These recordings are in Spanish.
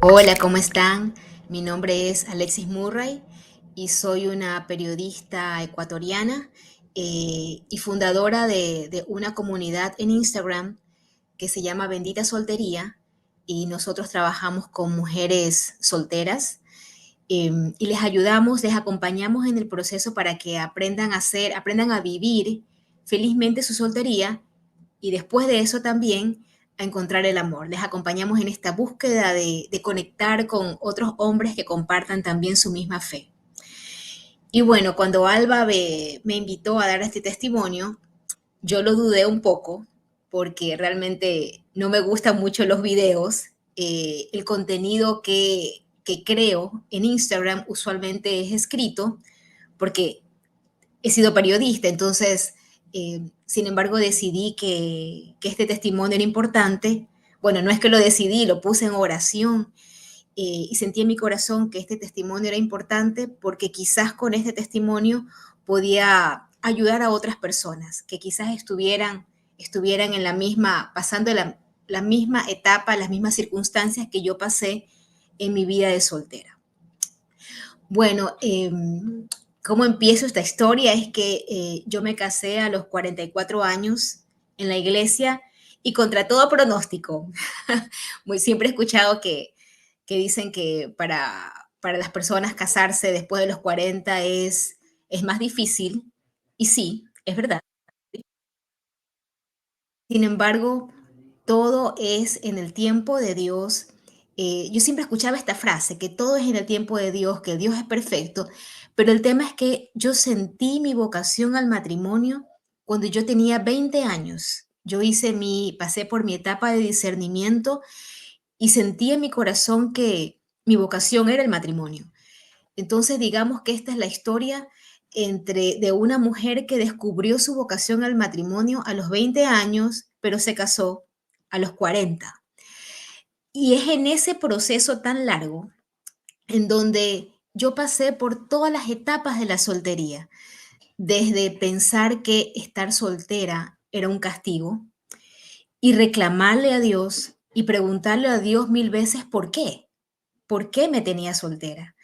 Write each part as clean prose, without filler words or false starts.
Hola, ¿cómo están? Mi nombre es Alexis Murray y soy una periodista ecuatoriana y fundadora de una comunidad en Instagram que se llama Bendita Soltería y nosotros trabajamos con mujeres solteras y les ayudamos, les acompañamos en el proceso para que aprendan a vivir felizmente su soltería y después de eso también a encontrar el amor. Les acompañamos en esta búsqueda de conectar con otros hombres que compartan también su misma fe. Y bueno, cuando Alba me invitó a dar este testimonio, yo lo dudé un poco porque realmente no me gustan mucho los videos. El contenido que creo en Instagram usualmente es escrito porque he sido periodista, entonces, sin embargo, decidí que este testimonio era importante. Bueno, no es que lo decidí, lo puse en oración y sentí en mi corazón que este testimonio era importante porque quizás con este testimonio podía ayudar a otras personas que quizás estuvieran en la misma, pasando la misma etapa, las mismas circunstancias que yo pasé en mi vida de soltera. Bueno, ¿cómo empiezo esta historia? Es que yo me casé a los 44 años en la iglesia y contra todo pronóstico. Siempre he escuchado que dicen que para las personas casarse después de los 40 es más difícil, y sí, es verdad. Sin embargo, todo es en el tiempo de Dios. Yo siempre escuchaba esta frase, que todo es en el tiempo de Dios, que Dios es perfecto, pero el tema es que yo sentí mi vocación al matrimonio cuando yo tenía 20 años. Pasé por mi etapa de discernimiento y sentí en mi corazón que mi vocación era el matrimonio. Entonces, digamos que esta es la historia de una mujer que descubrió su vocación al matrimonio a los 20 años, pero se casó a los 40. Y es en ese proceso tan largo en donde yo pasé por todas las etapas de la soltería, desde pensar que estar soltera era un castigo y reclamarle a Dios y preguntarle a Dios mil veces por qué me tenía soltera,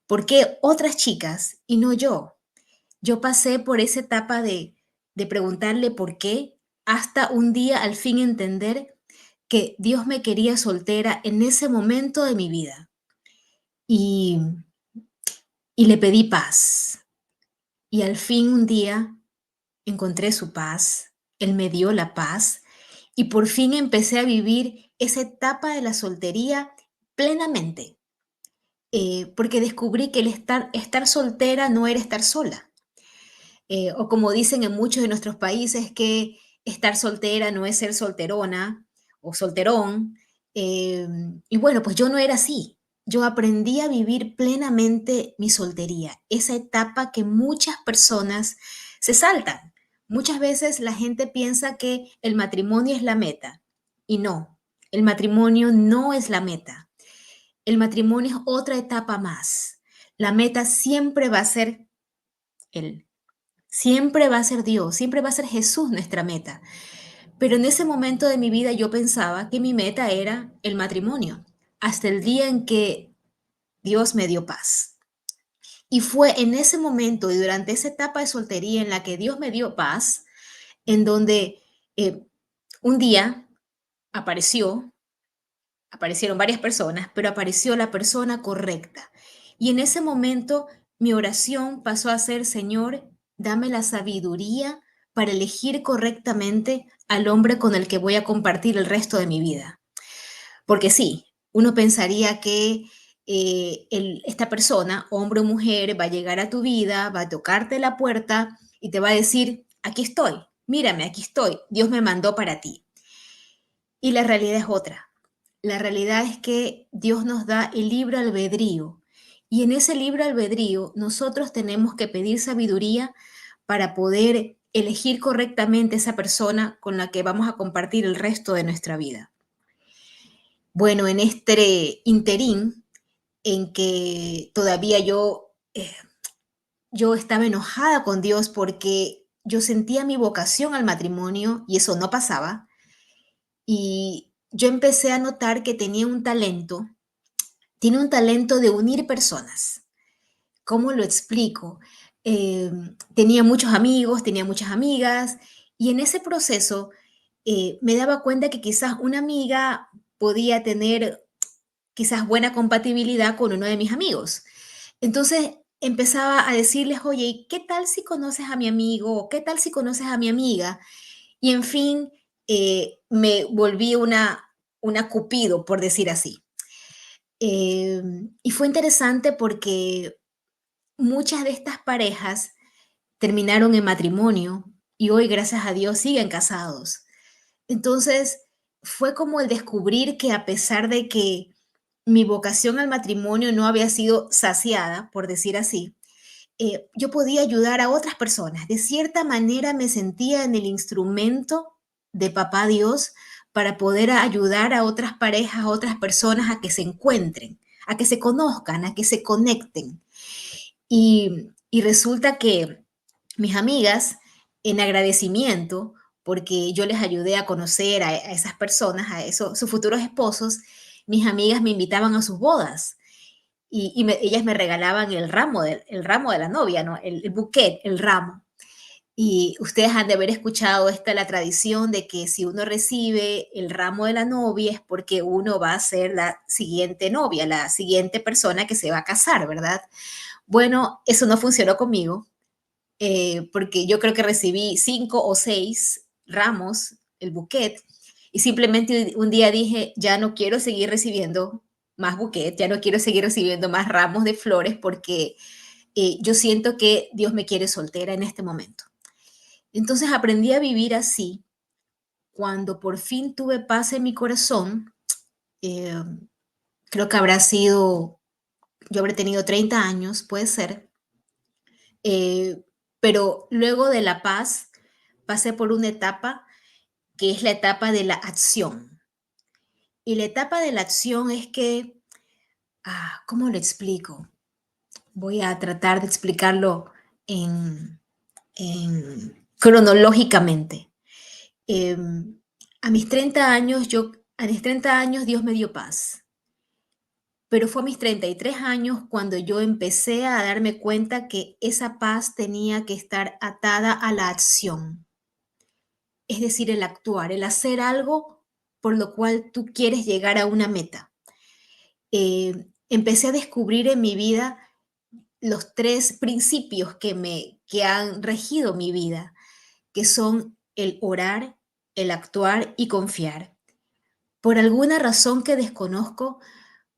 por qué otras chicas y no yo. Yo pasé por esa etapa de preguntarle por qué, hasta un día al fin entender que Dios me quería soltera en ese momento de mi vida. Y, y le pedí paz. Y al fin un día encontré su paz, Él me dio la paz y por fin empecé a vivir esa etapa de la soltería plenamente, porque descubrí que estar soltera no era estar sola. O como dicen en muchos de nuestros países, que estar soltera no es ser solterona o solterón. Y bueno, pues yo no era así. Yo aprendí a vivir plenamente mi soltería, esa etapa que muchas personas se saltan. Muchas veces la gente piensa que el matrimonio es la meta y no, el matrimonio no es la meta. El matrimonio es otra etapa más. La meta siempre va a ser Él. Siempre va a ser Dios, siempre va a ser Jesús nuestra meta. Pero en ese momento de mi vida yo pensaba que mi meta era el matrimonio, hasta el día en que Dios me dio paz. Y fue en ese momento y durante esa etapa de soltería en la que Dios me dio paz, en donde eh, un día apareció, aparecieron varias personas, pero apareció la persona correcta. Y en ese momento mi oración pasó a ser, Señor, dame la sabiduría para elegir correctamente al hombre con el que voy a compartir el resto de mi vida. Porque sí, uno pensaría que esta persona, hombre o mujer, va a llegar a tu vida, va a tocarte la puerta y te va a decir, aquí estoy, mírame, aquí estoy, Dios me mandó para ti. Y la realidad es otra. La realidad es que Dios nos da el libre albedrío y en ese libre albedrío nosotros tenemos que pedir sabiduría para poder elegir correctamente esa persona con la que vamos a compartir el resto de nuestra vida. Bueno, en este interín en que todavía yo estaba enojada con Dios porque yo sentía mi vocación al matrimonio y eso no pasaba, y yo empecé a notar que tenía un talento tiene un talento de unir personas. ¿Cómo lo explico? Tenía muchos amigos, tenía muchas amigas, y en ese proceso me daba cuenta que quizás una amiga podía tener quizás buena compatibilidad con uno de mis amigos. Entonces empezaba a decirles, oye, ¿y qué tal si conoces a mi amigo? ¿O qué tal si conoces a mi amiga? Y en fin, me volví una cupido, por decir así. Y fue interesante porque muchas de estas parejas terminaron en matrimonio y hoy, gracias a Dios, siguen casados. Entonces, fue como el descubrir que a pesar de que mi vocación al matrimonio no había sido saciada, por decir así, yo podía ayudar a otras personas. De cierta manera me sentía en el instrumento de Papá Dios para poder ayudar a otras parejas, a otras personas a que se encuentren, a que se conozcan, a que se conecten. Y resulta que mis amigas, en agradecimiento, porque yo les ayudé a conocer a esas personas, a esos, sus futuros esposos, mis amigas me invitaban a sus bodas ellas me regalaban el ramo de la novia, ¿no? El bouquet, el ramo. Y ustedes han de haber escuchado esta la tradición de que si uno recibe el ramo de la novia es porque uno va a ser la siguiente novia, la siguiente persona que se va a casar, ¿verdad? Bueno, eso no funcionó conmigo, porque yo creo que recibí 5 o 6 ramos, el bouquet, y simplemente un día dije, ya no quiero seguir recibiendo más bouquet, ya no quiero seguir recibiendo más ramos de flores porque yo siento que Dios me quiere soltera en este momento. Entonces aprendí a vivir así. Cuando por fin tuve paz en mi corazón, eh, creo que habrá sido, yo habré tenido 30 años, puede ser, eh, pero luego de la paz pasé por una etapa que es la etapa de la acción. Y la etapa de la acción es que, ¿cómo lo explico? Voy a tratar de explicarlo en, cronológicamente. Eh, a mis 30 años Dios me dio paz, pero fue a mis 33 años cuando yo empecé a darme cuenta que esa paz tenía que estar atada a la acción, es decir, el actuar, el hacer algo por lo cual tú quieres llegar a una meta. Empecé a descubrir en mi vida los 3 principios que han regido mi vida, que son el orar, el actuar y confiar. Por alguna razón que desconozco,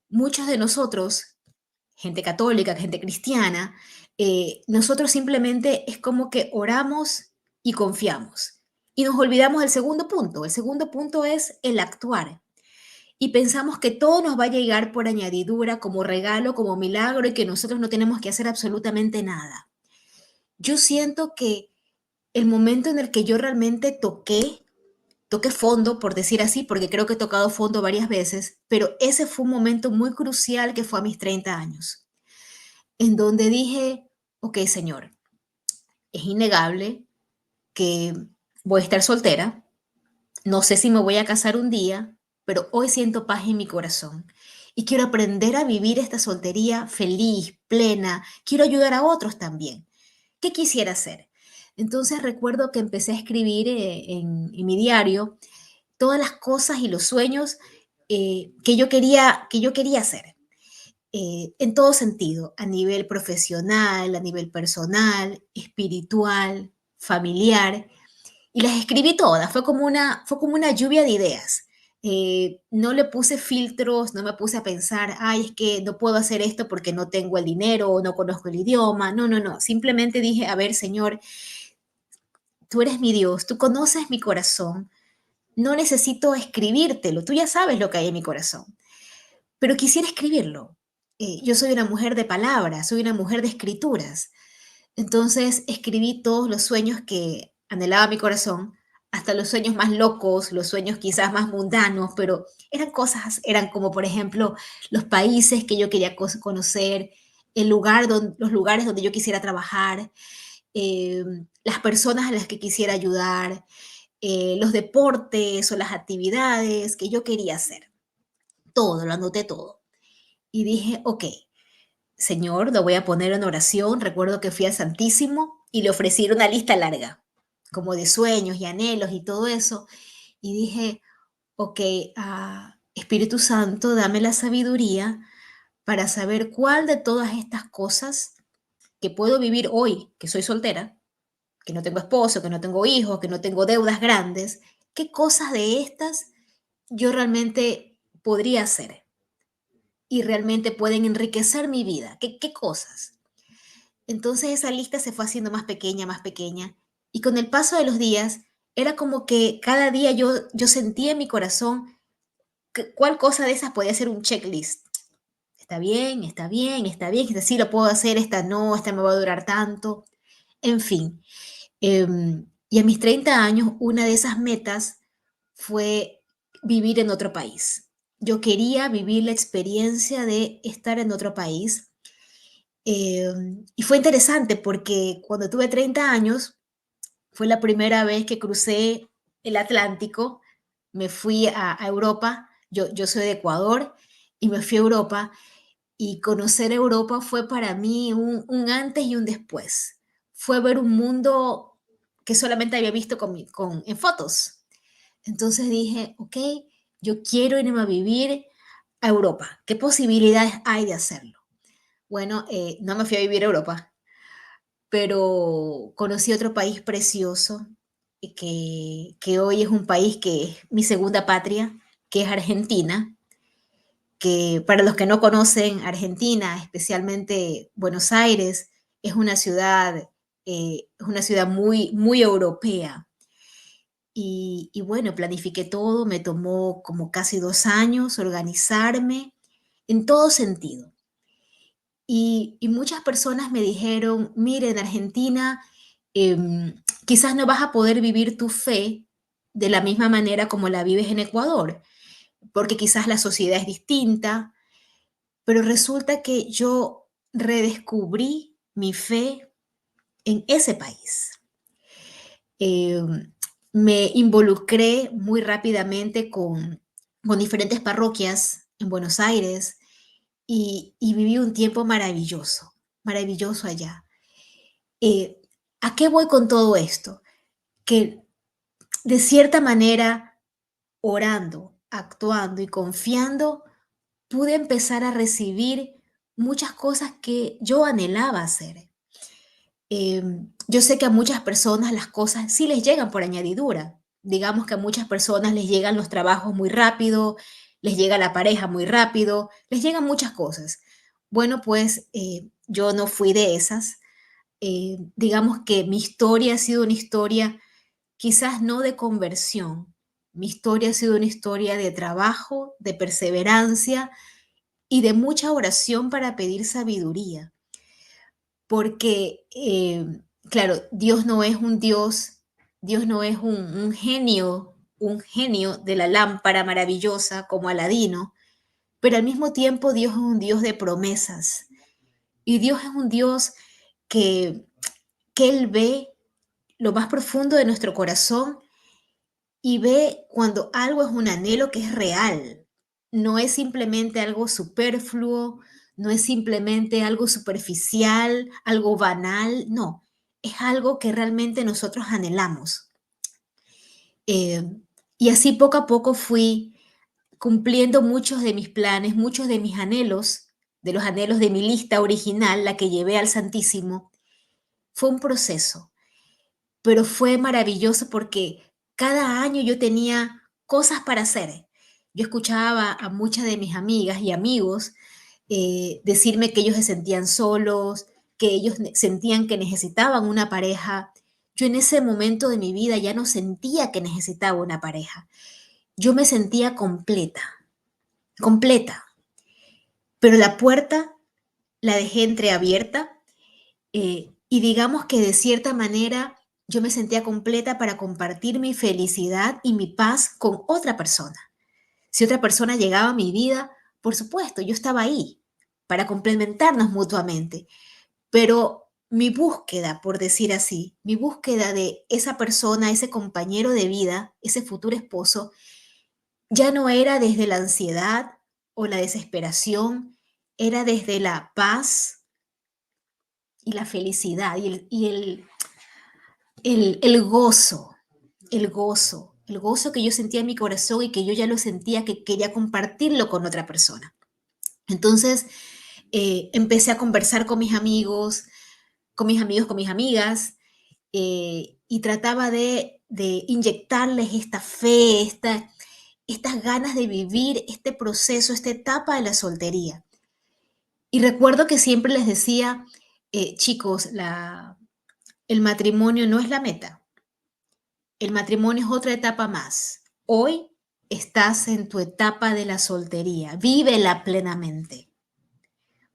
muchos de nosotros, gente católica, gente cristiana, nosotros simplemente es como que oramos y confiamos. Y nos olvidamos del segundo punto. El segundo punto es el actuar. Y pensamos que todo nos va a llegar por añadidura, como regalo, como milagro, y que nosotros no tenemos que hacer absolutamente nada. Yo siento que el momento en el que yo realmente toqué fondo, por decir así, porque creo que he tocado fondo varias veces, pero ese fue un momento muy crucial que fue a mis 30 años, en donde dije, ok, Señor, es innegable que voy a estar soltera, no sé si me voy a casar un día, pero hoy siento paz en mi corazón y quiero aprender a vivir esta soltería feliz, plena, quiero ayudar a otros también. ¿Qué quisiera hacer? Entonces recuerdo que empecé a escribir en mi diario todas las cosas y los sueños que yo quería hacer, en todo sentido, a nivel profesional, a nivel personal, espiritual, familiar, y las escribí todas, fue como una lluvia de ideas. No le puse filtros, no me puse a pensar, ay, es que no puedo hacer esto porque no tengo el dinero o no conozco el idioma. No, no, no. Simplemente dije, a ver, Señor, tú eres mi Dios, tú conoces mi corazón, no necesito escribírtelo, tú ya sabes lo que hay en mi corazón, pero quisiera escribirlo. Yo soy una mujer de palabras, soy una mujer de escrituras. Entonces escribí todos los sueños que anhelaba mi corazón, hasta los sueños más locos, los sueños quizás más mundanos, pero eran cosas, eran como por ejemplo los países que yo quería conocer, los lugares donde yo quisiera trabajar, eh, las personas a las que quisiera ayudar, los deportes o las actividades que yo quería hacer. Todo, lo anoté todo. y dije, ok, Señor, lo voy a poner en oración. Recuerdo que fui al Santísimo y le ofrecí una lista larga, como de sueños y anhelos y todo eso. Y dije, ok, Espíritu Santo, dame la sabiduría para saber cuál de todas estas cosas que puedo vivir hoy, que soy soltera, que no tengo esposo, que no tengo hijos, que no tengo deudas grandes, qué cosas de estas yo realmente podría hacer y realmente pueden enriquecer mi vida. ¿Qué cosas? Entonces esa lista se fue haciendo más pequeña, y con el paso de los días era como que cada día yo sentía en mi corazón cuál cosa de esas podía ser un checklist. Está bien, está bien, está bien, esta sí lo puedo hacer, esta no, esta me va a durar tanto. En fin, y a mis 30 años, una de esas metas fue vivir en otro país. Yo quería vivir la experiencia de estar en otro país. Y fue interesante porque cuando tuve 30 años, fue la primera vez que crucé el Atlántico, me fui a Europa, yo soy de Ecuador y me fui a Europa, y conocer Europa fue para mí un antes y un después. Fue ver un mundo que solamente había visto en fotos. Entonces dije, ok, yo quiero irme a vivir a Europa. ¿Qué posibilidades hay de hacerlo? Bueno, no me fui a vivir a Europa, pero conocí otro país precioso, que hoy es un país que es mi segunda patria, que es Argentina, que para los que no conocen Argentina, especialmente Buenos Aires, es una ciudad muy, muy europea. Y bueno, planifiqué todo, me tomó como casi 2 años organizarme en todo sentido. Y muchas personas me dijeron, mire, en Argentina quizás no vas a poder vivir tu fe de la misma manera como la vives en Ecuador, porque quizás la sociedad es distinta, pero resulta que yo redescubrí mi fe en ese país. Me involucré muy rápidamente con diferentes parroquias en Buenos Aires y viví un tiempo maravilloso, maravilloso allá. Eh, ¿A qué voy con todo esto? Que de cierta manera, orando, actuando y confiando, pude empezar a recibir muchas cosas que yo anhelaba hacer. Yo sé que a muchas personas las cosas sí les llegan por añadidura. Digamos que a muchas personas les llegan los trabajos muy rápido, les llega la pareja muy rápido, les llegan muchas cosas. Bueno, pues yo no fui de esas. Digamos que mi historia ha sido una historia quizás no de conversión. Mi historia ha sido una historia de trabajo, de perseverancia y de mucha oración para pedir sabiduría, porque, claro, Dios no es un genio de la lámpara maravillosa como Aladino, pero al mismo tiempo Dios es un Dios de promesas, y Dios es un Dios que, que Él ve lo más profundo de nuestro corazón y ve cuando algo es un anhelo que es real, no es simplemente algo superfluo, no es simplemente algo superficial, algo banal, no, es algo que realmente nosotros anhelamos. Eh, y así poco a poco fui cumpliendo muchos de mis planes, muchos de los anhelos de mi lista original, la que llevé al Santísimo. Fue un proceso, pero fue maravilloso porque cada año yo tenía cosas para hacer. Yo escuchaba a muchas de mis amigas y amigos decirme que ellos se sentían solos, que ellos sentían que necesitaban una pareja. Yo en ese momento de mi vida ya no sentía que necesitaba una pareja. Yo me sentía completa, completa, pero la puerta la dejé entreabierta. Y digamos que de cierta manera yo me sentía completa para compartir mi felicidad y mi paz con otra persona. Si otra persona llegaba a mi vida, por supuesto, yo estaba ahí para complementarnos mutuamente. Pero mi búsqueda, por decir así, mi búsqueda de esa persona, ese compañero de vida, ese futuro esposo, ya no era desde la ansiedad o la desesperación, era desde la paz y la felicidad y el gozo, el gozo que yo sentía en mi corazón y que yo ya lo sentía que quería compartirlo con otra persona. Entonces, empecé a conversar con mis amigas, y trataba de inyectarles esta fe, estas ganas de vivir este proceso, esta etapa de la soltería. Y recuerdo que siempre les decía, chicos, el matrimonio no es la meta, el matrimonio es otra etapa más. Hoy estás en tu etapa de la soltería, vívela plenamente,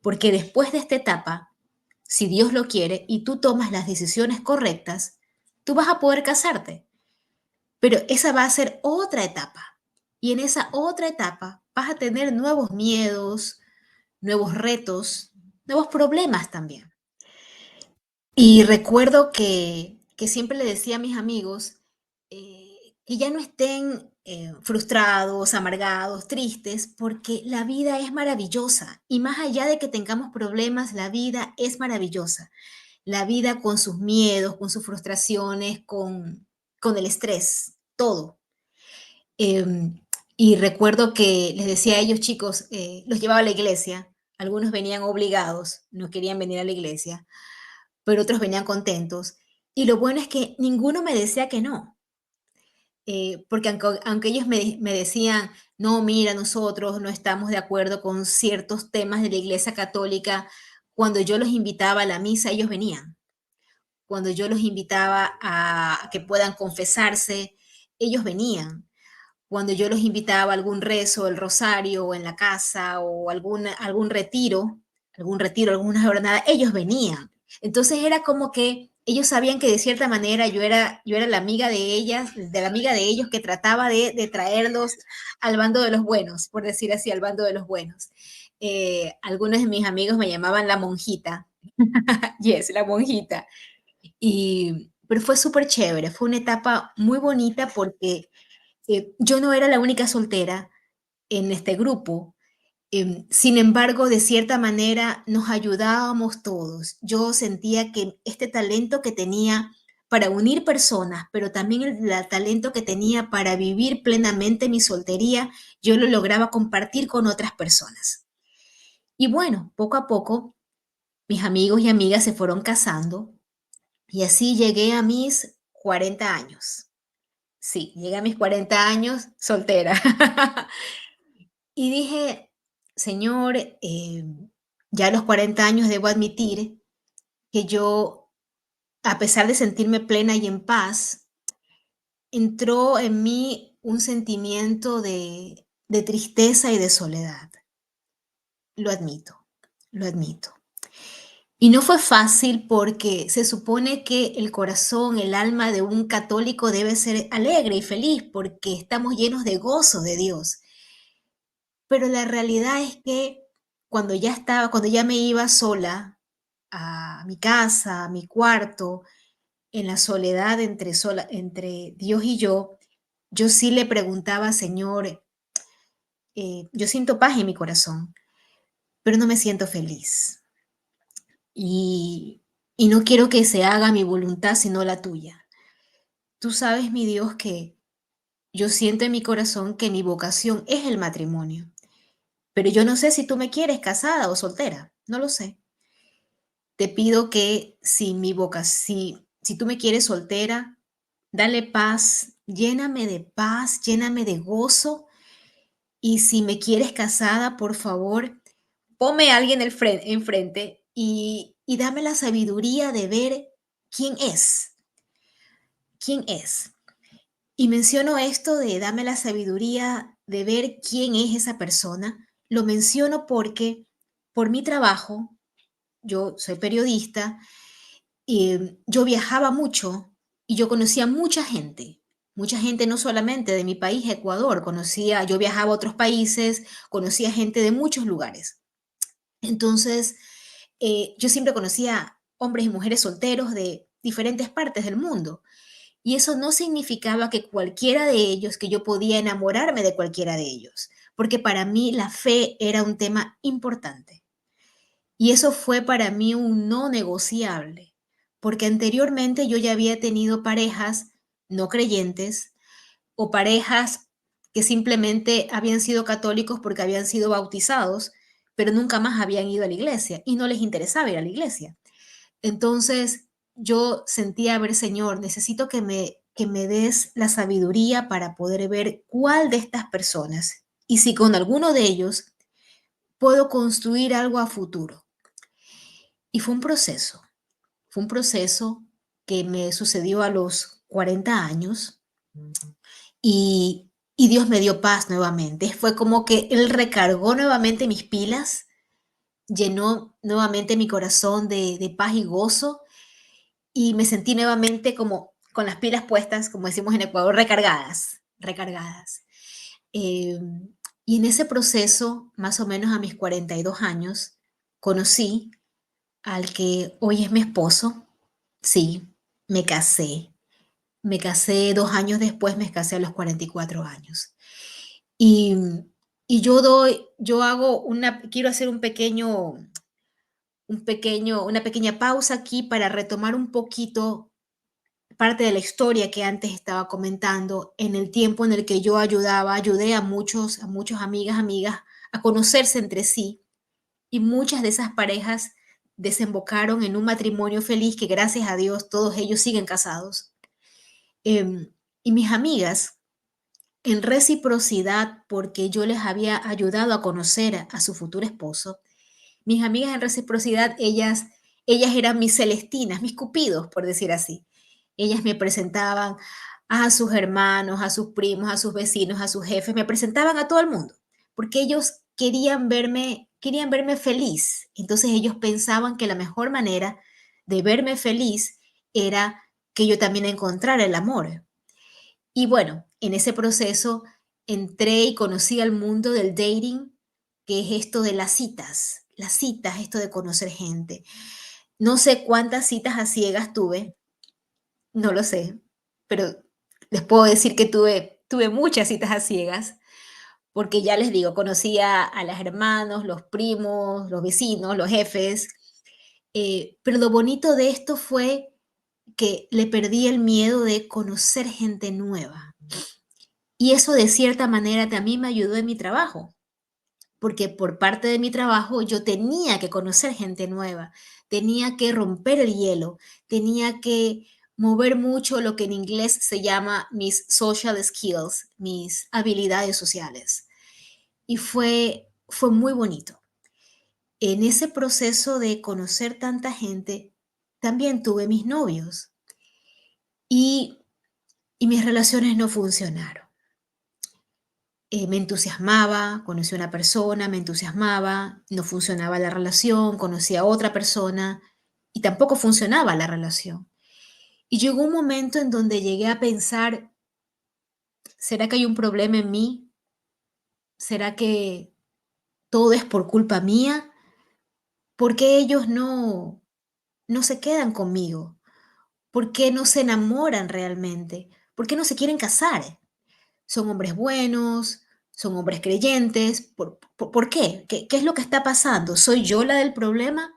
porque después de esta etapa, si Dios lo quiere y tú tomas las decisiones correctas, tú vas a poder casarte. Pero esa va a ser otra etapa. Y en esa otra etapa vas a tener nuevos miedos, nuevos retos, nuevos problemas también. Y recuerdo que siempre le decía a mis amigos que ya no estén frustrados, amargados, tristes, porque la vida es maravillosa. Y más allá de que tengamos problemas, la vida es maravillosa. La vida con sus miedos, con sus frustraciones, con el estrés, todo. Em, y recuerdo que les decía a ellos, chicos, los llevaba a la iglesia. Algunos venían obligados, no querían venir a la iglesia, pero otros venían contentos. Y lo bueno es que ninguno me decía que no, porque aunque ellos me decían, no, mira, nosotros no estamos de acuerdo con ciertos temas de la iglesia católica, cuando yo los invitaba a la misa, ellos venían. Cuando yo los invitaba a que puedan confesarse, ellos venían. Cuando yo los invitaba a algún rezo, el rosario, o en la casa, o algún retiro, alguna jornada, ellos venían. Entonces era como que ellos sabían que de cierta manera yo era la amiga de ellas, de la amiga de ellos que trataba de traerlos al bando de los buenos, por decir así, al bando de los buenos. Algunos de mis amigos me llamaban la monjita. Yes, la monjita. Pero fue súper chévere, fue una etapa muy bonita porque yo no era la única soltera en este grupo. Sin embargo, de cierta manera nos ayudábamos todos. Yo sentía que este talento que tenía para unir personas, pero también el talento que tenía para vivir plenamente mi soltería, yo lo lograba compartir con otras personas. Y bueno, poco a poco, mis amigos y amigas se fueron casando y así llegué a mis 40 años. Sí, llegué a mis 40 años soltera. Y dije, Señor, ya a los 40 años debo admitir que yo, a pesar de sentirme plena y en paz, entró en mí un sentimiento de tristeza y de soledad. Lo admito, lo admito. Y no fue fácil porque se supone que el corazón, el alma de un católico debe ser alegre y feliz porque estamos llenos de gozo de Dios. Pero la realidad es que cuando ya me iba sola a mi casa, a mi cuarto, en la soledad entre Dios y yo sí le preguntaba, Señor, yo siento paz en mi corazón, pero no me siento feliz. Y, y no quiero que se haga mi voluntad, sino la tuya. Tú sabes, mi Dios, que yo siento en mi corazón que mi vocación es el matrimonio, pero yo no sé si tú me quieres casada o soltera, no lo sé. Te pido que si tú me quieres soltera, dale paz, lléname de gozo. Y si me quieres casada, por favor, ponme a alguien enfrente y dame la sabiduría de ver quién es, quién es. Y menciono esto de dame la sabiduría de ver quién es esa persona. Lo menciono porque por mi trabajo, yo soy periodista. Yo viajaba mucho y yo conocía mucha gente no solamente de mi país, Ecuador, yo viajaba a otros países, conocía gente de muchos lugares. Entonces, yo siempre conocía hombres y mujeres solteros de diferentes partes del mundo. Y eso no significaba que cualquiera de ellos, que yo podía enamorarme de cualquiera de ellos, porque para mí la fe era un tema importante. Y eso fue para mí un no negociable, porque anteriormente yo ya había tenido parejas no creyentes o parejas que simplemente habían sido católicos porque habían sido bautizados, pero nunca más habían ido a la iglesia y no les interesaba ir a la iglesia. Entonces yo sentía, a ver, Señor, necesito que me des la sabiduría para poder ver cuál de estas personas y si con alguno de ellos puedo construir algo a futuro. Y fue un proceso que me sucedió a los 40 años y Dios me dio paz nuevamente. Fue como que Él recargó nuevamente mis pilas, llenó nuevamente mi corazón de paz y gozo y me sentí nuevamente como con las pilas puestas, como decimos en Ecuador, recargadas, recargadas. Eh, y en ese proceso, más o menos a mis 42 años, conocí al que hoy es mi esposo. Sí, me casé. Me casé 2 años después, me casé a los 44 años. Y, y yo hago quiero hacer una pequeña pausa aquí para retomar un poquito parte de la historia que antes estaba comentando, en el tiempo en el que yo ayudé a muchos amigas a conocerse entre sí, y muchas de esas parejas desembocaron en un matrimonio feliz que gracias a Dios todos ellos siguen casados. Y mis amigas, en reciprocidad, porque yo les había ayudado a conocer a su futuro esposo, mis amigas en reciprocidad, ellas eran mis celestinas, mis cupidos, por decir así. Ellas me presentaban a sus hermanos, a sus primos, a sus vecinos, a sus jefes, me presentaban a todo el mundo, porque ellos querían verme feliz. Entonces ellos pensaban que la mejor manera de verme feliz era que yo también encontrara el amor. Y bueno, en ese proceso entré y conocí al mundo del dating, que es esto de las citas, esto de conocer gente. No sé cuántas citas a ciegas tuve, no lo sé, pero les puedo decir que tuve muchas citas a ciegas, porque ya les digo, conocía a los hermanos, los primos, los vecinos, los jefes, pero lo bonito de esto fue que le perdí el miedo de conocer gente nueva. Y eso de cierta manera también me ayudó en mi trabajo, porque por parte de mi trabajo yo tenía que conocer gente nueva, tenía que romper el hielo, tenía que mover mucho lo que en inglés se llama mis social skills, mis habilidades sociales. Y fue muy bonito. En ese proceso de conocer tanta gente, también tuve mis novios y, y mis relaciones no funcionaron. Me entusiasmaba, conocí a una persona, me entusiasmaba, no funcionaba la relación, conocí a otra persona y tampoco funcionaba la relación. Y llegó un momento en donde llegué a pensar, ¿será que hay un problema en mí? ¿Será que todo es por culpa mía? ¿Por qué ellos no se quedan conmigo? ¿Por qué no se enamoran realmente? ¿Por qué no se quieren casar? Son hombres buenos, son hombres creyentes. ¿Por qué? ¿Qué es lo que está pasando? ¿Soy yo la del problema?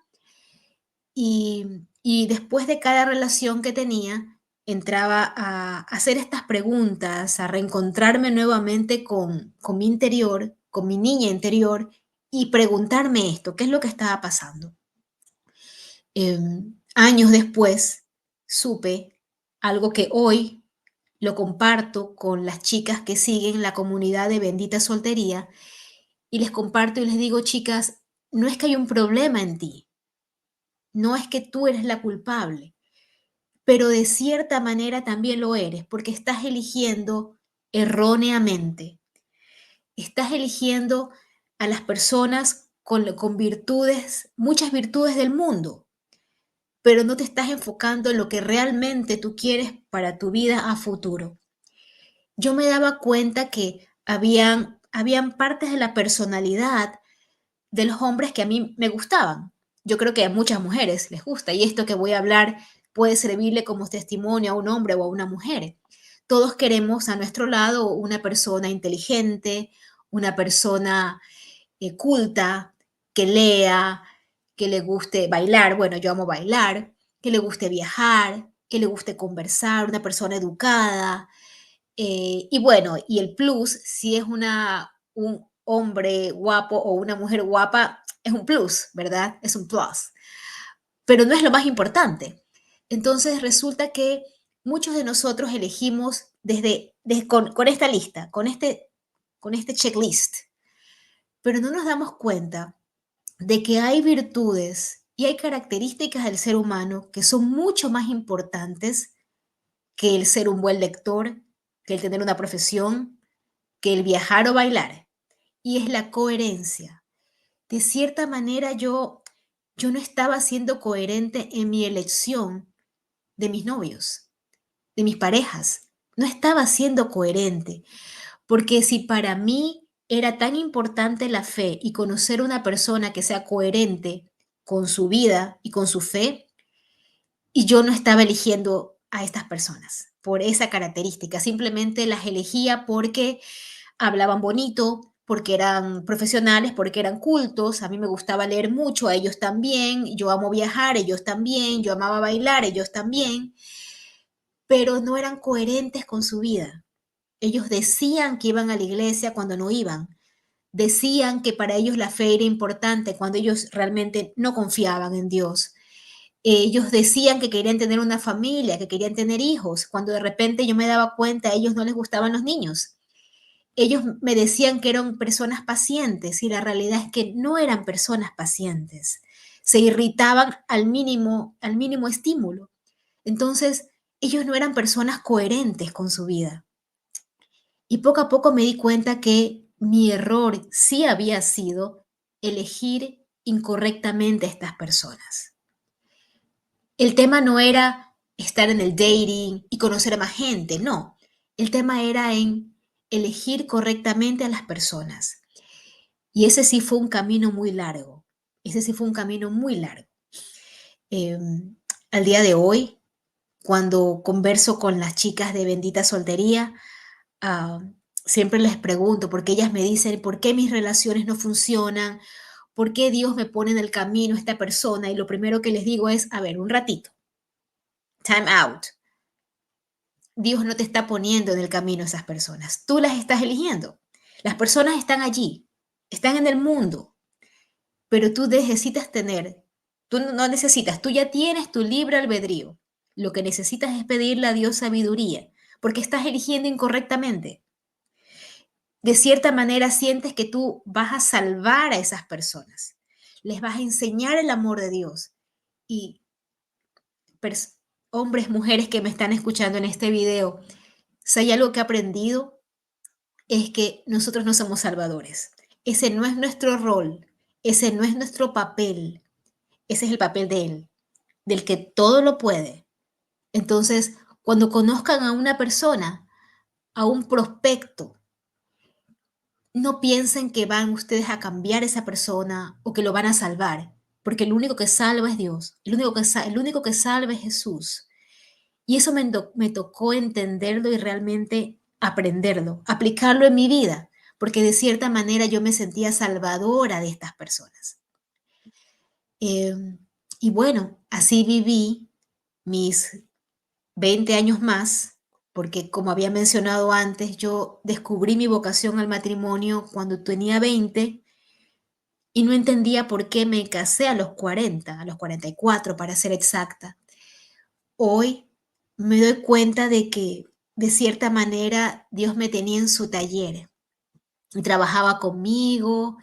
Y después de cada relación que tenía, entraba a hacer estas preguntas, a reencontrarme nuevamente con mi interior, con mi niña interior, y preguntarme esto, ¿qué es lo que estaba pasando? Años después, supe algo que hoy lo comparto con las chicas que siguen la comunidad de Bendita Soltería y les comparto y les digo, chicas, no es que hay un problema en ti, no es que tú eres la culpable, pero de cierta manera también lo eres porque estás eligiendo erróneamente, estás eligiendo a las personas con virtudes, muchas virtudes del mundo, pero no te estás enfocando en lo que realmente tú quieres para tu vida a futuro. Yo me daba cuenta que habían partes de la personalidad de los hombres que a mí me gustaban. Yo creo que a muchas mujeres les gusta y esto que voy a hablar puede servirle como testimonio a un hombre o a una mujer. Todos queremos a nuestro lado una persona inteligente, una persona culta, que lea, que le guste bailar, bueno, yo amo bailar, que le guste viajar, que le guste conversar, una persona educada. Y bueno, y el plus, si es un hombre guapo o una mujer guapa, es un plus, ¿verdad? Es un plus, pero no es lo más importante. Entonces resulta que muchos de nosotros elegimos con esta lista, con este checklist, pero no nos damos cuenta de que hay virtudes y hay características del ser humano que son mucho más importantes que el ser un buen lector, que el tener una profesión, que el viajar o bailar. Y es la coherencia. De cierta manera yo no estaba siendo coherente en mi elección de mis novios, de mis parejas. No estaba siendo coherente, porque si para mí era tan importante la fe y conocer una persona que sea coherente con su vida y con su fe, y yo no estaba eligiendo a estas personas por esa característica, simplemente las elegía porque hablaban bonito, porque eran profesionales, porque eran cultos, a mí me gustaba leer mucho, a ellos también, yo amo viajar, ellos también, yo amaba bailar, ellos también, pero no eran coherentes con su vida. Ellos decían que iban a la iglesia cuando no iban, decían que para ellos la fe era importante cuando ellos realmente no confiaban en Dios. Ellos decían que querían tener una familia, que querían tener hijos, cuando de repente yo me daba cuenta a ellos no les gustaban los niños. Ellos me decían que eran personas pacientes y la realidad es que no eran personas pacientes. Se irritaban al mínimo estímulo. Entonces, ellos no eran personas coherentes con su vida. Y poco a poco me di cuenta que mi error sí había sido elegir incorrectamente a estas personas. El tema no era estar en el dating y conocer a más gente, no. El tema era en elegir correctamente a las personas. Y ese sí fue un camino muy largo. Ese sí fue un camino muy largo. Al día de hoy, cuando converso con las chicas de Bendita Soltería, ah, siempre les pregunto, porque ellas me dicen, ¿por qué mis relaciones no funcionan? ¿Por qué Dios me pone en el camino esta persona? Y lo primero que les digo es, a ver, un ratito, time out. Dios no te está poniendo en el camino esas personas, tú las estás eligiendo. Las personas están allí, están en el mundo, pero tú necesitas tener, tú no necesitas, tú ya tienes tu libre albedrío. Lo que necesitas es pedirle a Dios sabiduría, porque estás eligiendo incorrectamente. De cierta manera sientes que tú vas a salvar a esas personas, les vas a enseñar el amor de Dios. Y hombres, mujeres que me están escuchando en este video, si hay algo que he aprendido es que nosotros no somos salvadores. Ese no es nuestro rol, ese no es nuestro papel, ese es el papel de Él, del que todo lo puede. Entonces, cuando conozcan a una persona, a un prospecto, no piensen que van ustedes a cambiar esa persona o que lo van a salvar, porque el único que salva es Dios, el único que salva es Jesús. Y eso me tocó entenderlo y realmente aprenderlo, aplicarlo en mi vida, porque de cierta manera yo me sentía salvadora de estas personas. Em, y bueno, así viví mis 20 años más, porque como había mencionado antes, yo descubrí mi vocación al matrimonio cuando tenía 20 y no entendía por qué me casé a los 40, a los 44 para ser exacta. Hoy me doy cuenta de que de cierta manera Dios me tenía en su taller y trabajaba conmigo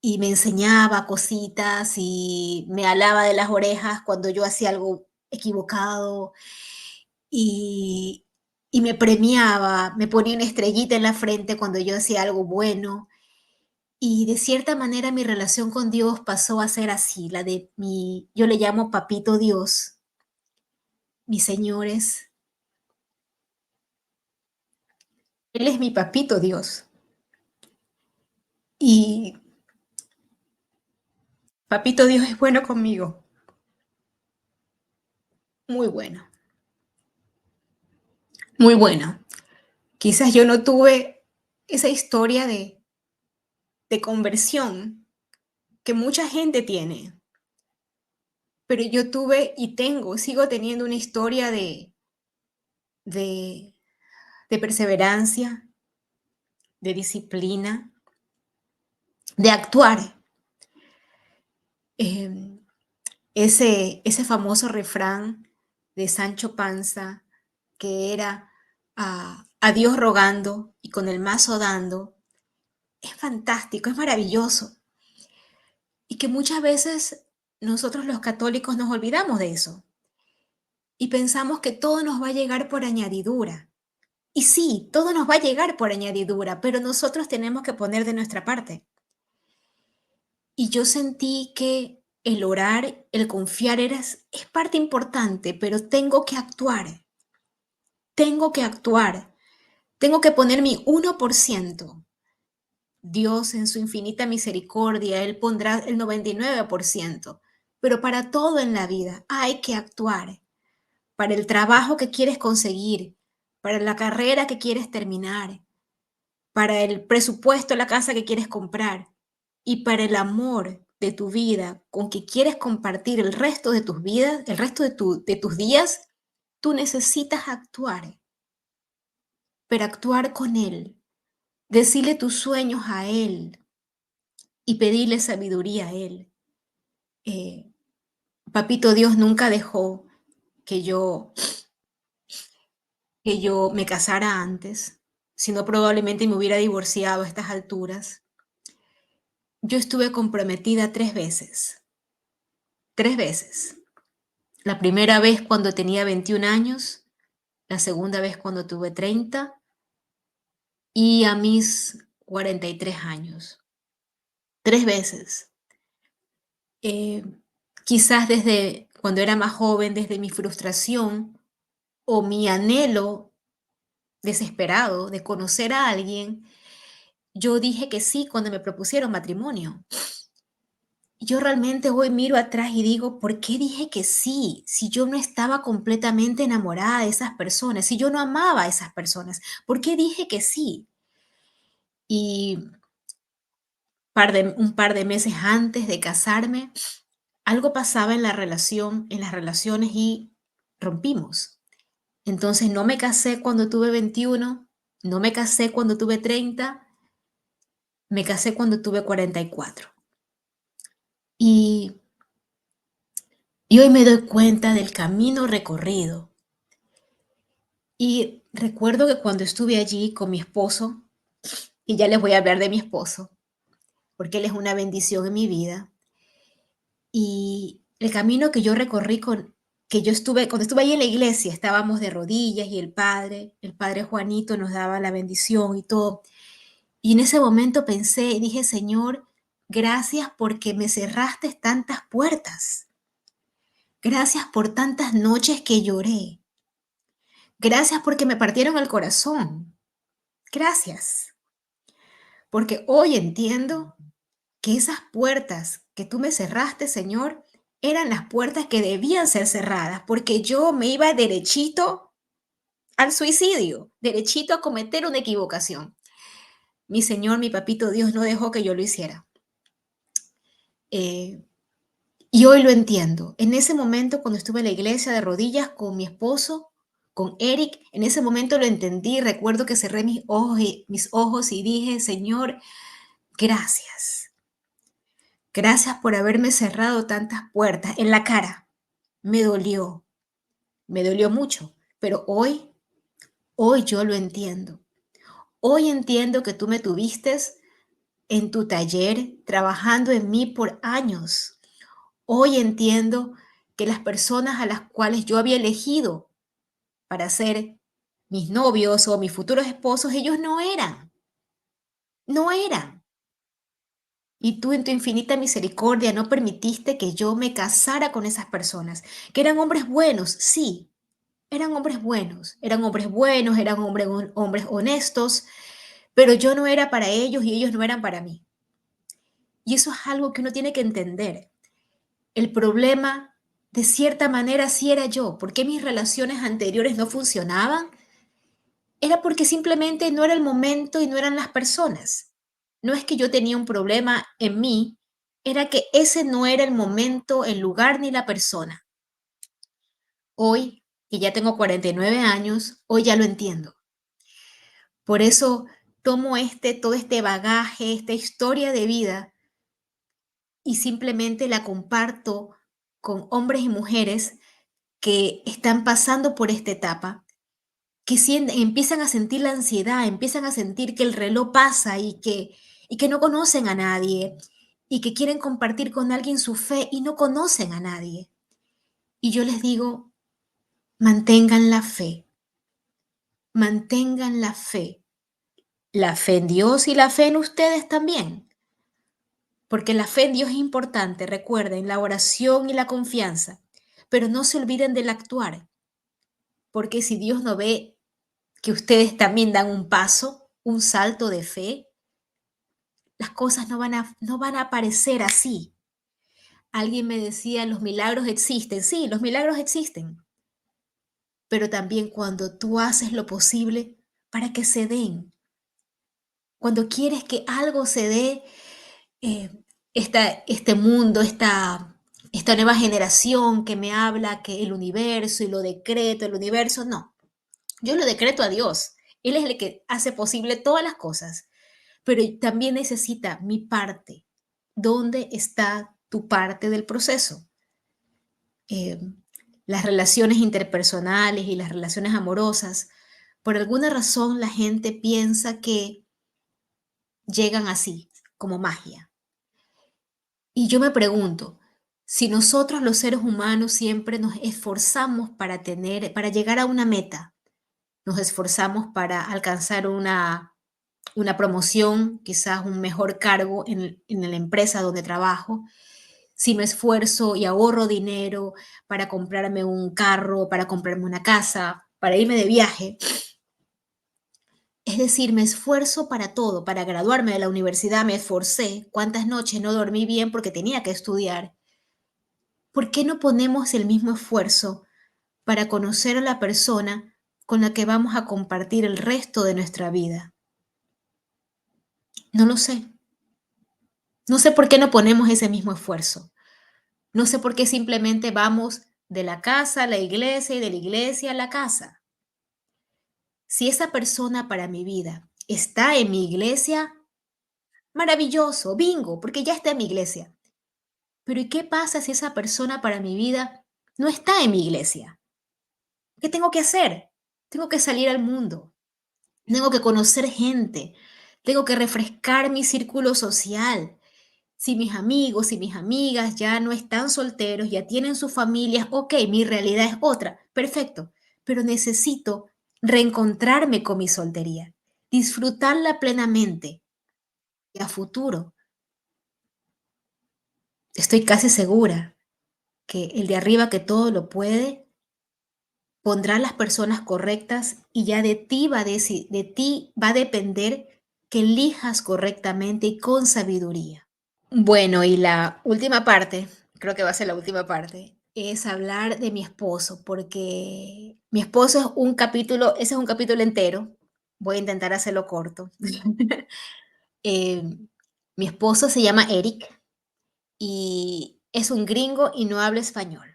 y me enseñaba cositas y me alaba de las orejas cuando yo hacía algo equivocado y, y me premiaba, me ponía una estrellita en la frente cuando yo hacía algo bueno. Y de cierta manera mi relación con Dios pasó a ser así, yo le llamo Papito Dios, mis señores, Él es mi Papito Dios. Y Papito Dios es bueno conmigo, muy bueno, muy bueno. Quizás yo no tuve esa historia de conversión que mucha gente tiene. pero yo tuve y tengo, sigo teniendo una historia de, de perseverancia, de disciplina, de actuar. Em, ese famoso refrán de Sancho Panza, que era a Dios rogando y con el mazo dando, es fantástico, es maravilloso. Y que muchas veces nosotros los católicos nos olvidamos de eso y pensamos que todo nos va a llegar por añadidura. Y sí, todo nos va a llegar por añadidura, pero nosotros tenemos que poner de nuestra parte. Y yo sentí que el orar, el confiar es parte importante, pero tengo que actuar, tengo que poner mi 1%. Dios en su infinita misericordia, Él pondrá el 99%. Pero para todo en la vida hay que actuar. Para el trabajo que quieres conseguir, para la carrera que quieres terminar, para el presupuesto, la casa que quieres comprar y para el amor de tu vida con que quieres compartir el resto de tus vidas, el resto de tus días, tú necesitas actuar, pero actuar con Él, decirle tus sueños a Él y pedirle sabiduría a Él. Eh, Papito Dios nunca dejó que yo me casara antes, sino probablemente me hubiera divorciado a estas alturas. Yo estuve comprometida 3 veces, 3 veces. La primera vez cuando tenía 21 años, la segunda vez cuando tuve 30 y a mis 43 años. 3 veces. Eh, Quizás desde cuando era más joven, desde mi frustración o mi anhelo desesperado de conocer a alguien, yo dije que sí cuando me propusieron matrimonio. Yo realmente hoy miro atrás y digo, ¿por qué dije que sí? Si yo no estaba completamente enamorada de esas personas, si yo no amaba a esas personas, ¿por qué dije que sí? Y un par de meses antes de casarme, algo pasaba en la relación, en las relaciones y rompimos. Entonces no me casé cuando tuve 21, no me casé cuando tuve 30, me casé cuando tuve 44. Y, y hoy me doy cuenta del camino recorrido. Y recuerdo que cuando estuve allí con mi esposo, y ya les voy a hablar de mi esposo, porque él es una bendición en mi vida, y el camino que yo recorrí que yo estuve, cuando estuve ahí en la iglesia, estábamos de rodillas y el padre Juanito nos daba la bendición y todo. Y en ese momento pensé y dije, Señor, gracias porque me cerraste tantas puertas. Gracias por tantas noches que lloré. Gracias porque me partieron el corazón. Gracias. Porque hoy entiendo que esas puertas que tú me cerraste, Señor, eran las puertas que debían ser cerradas, porque yo me iba derechito al suicidio, derechito a cometer una equivocación. Mi Señor, mi papito Dios no dejó que yo lo hiciera. Eh, y hoy lo entiendo. En ese momento, cuando estuve en la iglesia de rodillas con mi esposo, con Eric, en ese momento lo entendí. Recuerdo que cerré mis ojos y dije, Señor, gracias. Gracias por haberme cerrado tantas puertas en la cara. Me me dolió mucho, pero hoy yo lo entiendo. Hoy entiendo que tú me tuviste en tu taller trabajando en mí por años. Hoy entiendo que las personas a las cuales yo había elegido para ser mis novios o mis futuros esposos, ellos no eran, no eran. Y tú en tu infinita misericordia no permitiste que yo me casara con esas personas, que eran hombres buenos, sí, eran hombres buenos, eran hombres honestos, pero yo no era para ellos y ellos no eran para mí. Y eso es algo que uno tiene que entender. El problema, de cierta manera, sí era yo. ¿Por qué mis relaciones anteriores no funcionaban? Era porque simplemente no era el momento y no eran las personas. No es que yo tenía un problema en mí, era que ese no era el momento, el lugar ni la persona. Hoy, que ya tengo 49 años, hoy ya lo entiendo. Por eso tomo todo este bagaje, esta historia de vida y simplemente la comparto con hombres y mujeres que están pasando por esta etapa, que empiezan a sentir la ansiedad, empiezan a sentir que el reloj pasa y que no conocen a nadie y que quieren compartir con alguien su fe y no conocen a nadie. Y yo les digo, mantengan la fe, mantengan la fe en Dios y la fe en ustedes también, porque la fe en Dios es importante, recuerden, la oración y la confianza, pero no se olviden del actuar, porque si Dios no ve que ustedes también dan un paso, un salto de fe, las cosas no van a aparecer así. Alguien me decía, los milagros existen. Sí, los milagros existen, pero también cuando tú haces lo posible para que se den. Cuando quieres que algo se dé, eh, este mundo, esta nueva generación que me habla que el universo y lo decreto, el universo, no. Yo lo decreto a Dios. Él es el que hace posible todas las cosas, pero también necesita mi parte. ¿Dónde está tu parte del proceso? Eh, las relaciones interpersonales y las relaciones amorosas, por alguna razón la gente piensa que llegan así, como magia. Y yo me pregunto, si nosotros los seres humanos siempre nos esforzamos para llegar a una meta, nos esforzamos para alcanzar una promoción, quizás un mejor cargo en la empresa donde trabajo, si me esfuerzo y ahorro dinero para comprarme un carro, para comprarme una casa, para irme de viaje, es decir, me esfuerzo para todo, para graduarme de la universidad me esforcé, cuántas noches no dormí bien porque tenía que estudiar. ¿Por qué no ponemos el mismo esfuerzo para conocer a la persona con la que vamos a compartir el resto de nuestra vida? No lo sé. No sé por qué no ponemos ese mismo esfuerzo. No sé por qué simplemente vamos de la casa a la iglesia y de la iglesia a la casa. Si esa persona para mi vida está en mi iglesia, maravilloso, bingo, porque ya está en mi iglesia. Pero ¿y qué pasa si esa persona para mi vida no está en mi iglesia? ¿Qué tengo que hacer? Tengo que salir al mundo, tengo que conocer gente, tengo que refrescar mi círculo social. Si mis amigos y mis amigas ya no están solteros, ya tienen sus familias, ok, mi realidad es otra, perfecto, pero necesito reencontrarme con mi soltería, disfrutarla plenamente y a futuro. Estoy casi segura que el de arriba que todo lo puede pondrá las personas correctas y ya de ti va a depender que elijas correctamente y con sabiduría. Bueno, y la última parte, creo que va a ser la última parte, es hablar de mi esposo, porque mi esposo es un capítulo, ese es un capítulo entero. Voy a intentar hacerlo corto. Eh, mi esposo se llama Eric y es un gringo y no habla español.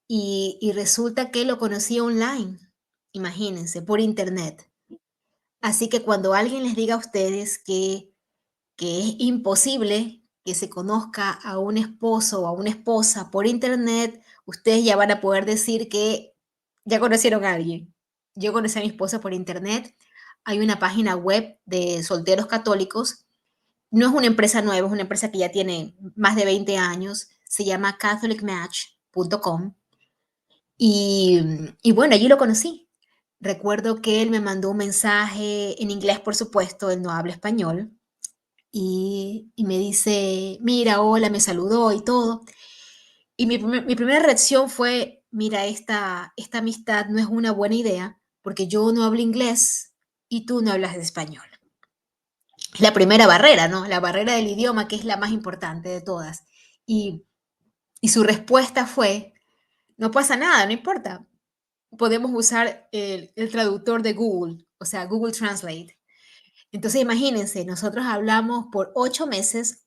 Y resulta que lo conocí online, imagínense, por internet. Así que cuando alguien les diga a ustedes que es imposible que se conozca a un esposo o a una esposa por internet, ustedes ya van a poder decir que ya conocieron a alguien. Yo conocí a mi esposa por internet. Hay una página web de solteros católicos. No es una empresa nueva, es una empresa que ya tiene más de 20 años. Se llama catholicmatch.com. Y bueno, allí lo conocí. Recuerdo que él me mandó un mensaje en inglés, por supuesto, él no habla español, y me dice, mira, hola, me saludó y todo. Y mi primera reacción fue, mira, esta amistad no es una buena idea porque yo no hablo inglés y tú no hablas de español. Es la primera barrera, ¿no? La barrera del idioma, que es la más importante de todas. Y, y su respuesta fue, no pasa nada, no importa. Podemos usar el traductor de Google, o sea, Google Translate. Entonces, imagínense, nosotros hablamos por 8 meses,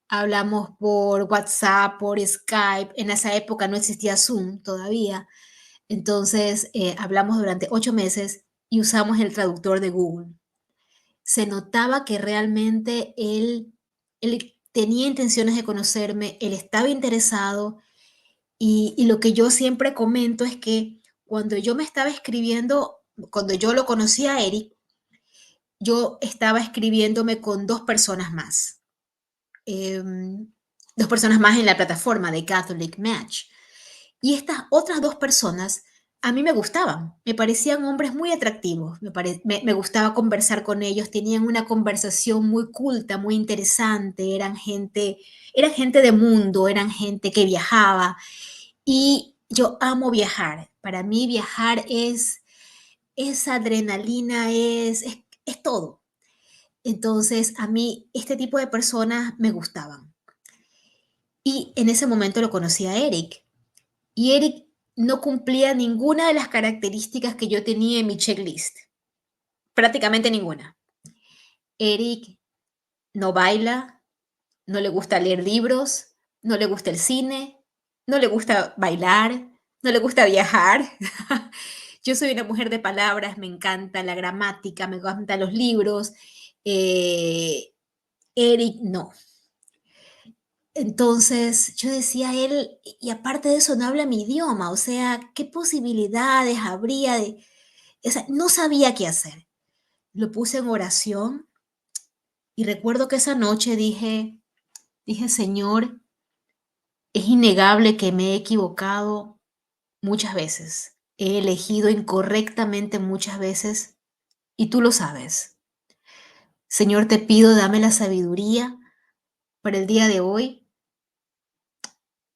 hablamos por WhatsApp, por Skype. En esa época no existía Zoom todavía. Entonces, hablamos durante 8 meses y usamos el traductor de Google. Se notaba que realmente él tenía intenciones de conocerme, él estaba interesado, y lo que yo siempre comento es que cuando yo me estaba escribiendo, cuando yo lo conocí a Eric, yo estaba escribiéndome con 2 personas más, em, 2 personas más en la plataforma de Catholic Match. Y estas otras 2 personas a mí me gustaban, me parecían hombres muy atractivos, me gustaba conversar con ellos, tenían una conversación muy culta, muy interesante, eran gente de mundo, eran gente que viajaba, y yo amo viajar. Para mí viajar es adrenalina, es todo. Entonces, a mí este tipo de personas me gustaban. Y en ese momento lo conocí a Eric. Y Eric no cumplía ninguna de las características que yo tenía en mi checklist, prácticamente ninguna. Eric no baila, no le gusta leer libros, no le gusta el cine, no le gusta bailar, no le gusta viajar. Yo soy una mujer de palabras, me encanta la gramática, me encantan los libros. eh, Eric no. Entonces yo decía, él, y aparte de eso, no habla mi idioma, o sea, ¿qué posibilidades habría de...? O sea, no sabía qué hacer. Lo puse en oración y recuerdo que esa noche dije, Señor, es innegable que me he equivocado muchas veces. He elegido incorrectamente muchas veces y tú lo sabes. Señor, te pido, dame la sabiduría para el día de hoy,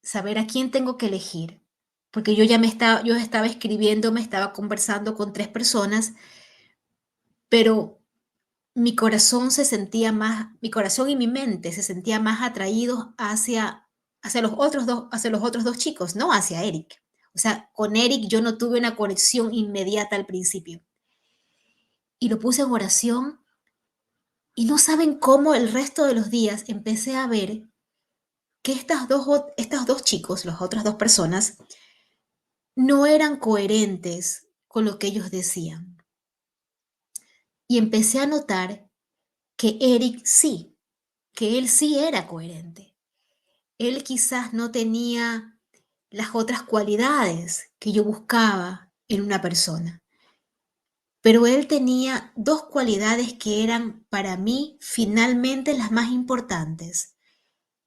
saber a quién tengo que elegir. Porque yo estaba escribiendo, me estaba conversando con 3 personas, pero mi corazón y mi mente se sentía más atraídos hacia los otros 2 chicos, no hacia Eric. O sea, con Eric yo no tuve una conexión inmediata al principio. Y lo puse en oración y no saben cómo el resto de los días empecé a ver que estos 2 chicos, las otras 2 personas, no eran coherentes con lo que ellos decían. Y empecé a notar que Eric sí, que él sí era coherente. Él quizás no tenía las otras cualidades que yo buscaba en una persona, pero él tenía 2 cualidades que eran para mí finalmente las más importantes.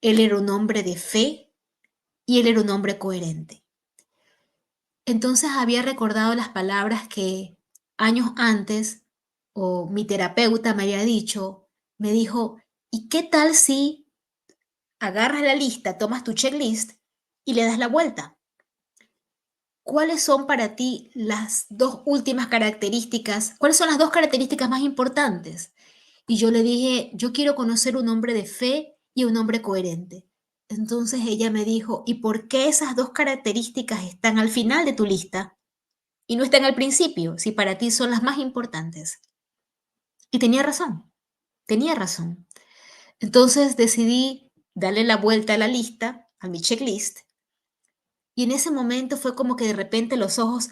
Él era un hombre de fe y él era un hombre coherente. Entonces había recordado las palabras que años antes, o mi terapeuta me había dicho, me dijo, ¿y qué tal si agarras la lista, tomas tu checklist y le das la vuelta? ¿Cuáles son para ti las 2 últimas características? ¿Cuáles son las 2 características más importantes? Y yo le dije, yo quiero conocer un hombre de fe y un hombre coherente. Entonces ella me dijo, ¿y por qué esas 2 características están al final de tu lista y no están al principio, si para ti son las más importantes? Y tenía razón, tenía razón. Entonces decidí darle la vuelta a la lista, a mi checklist, y en ese momento fue como que de repente los ojos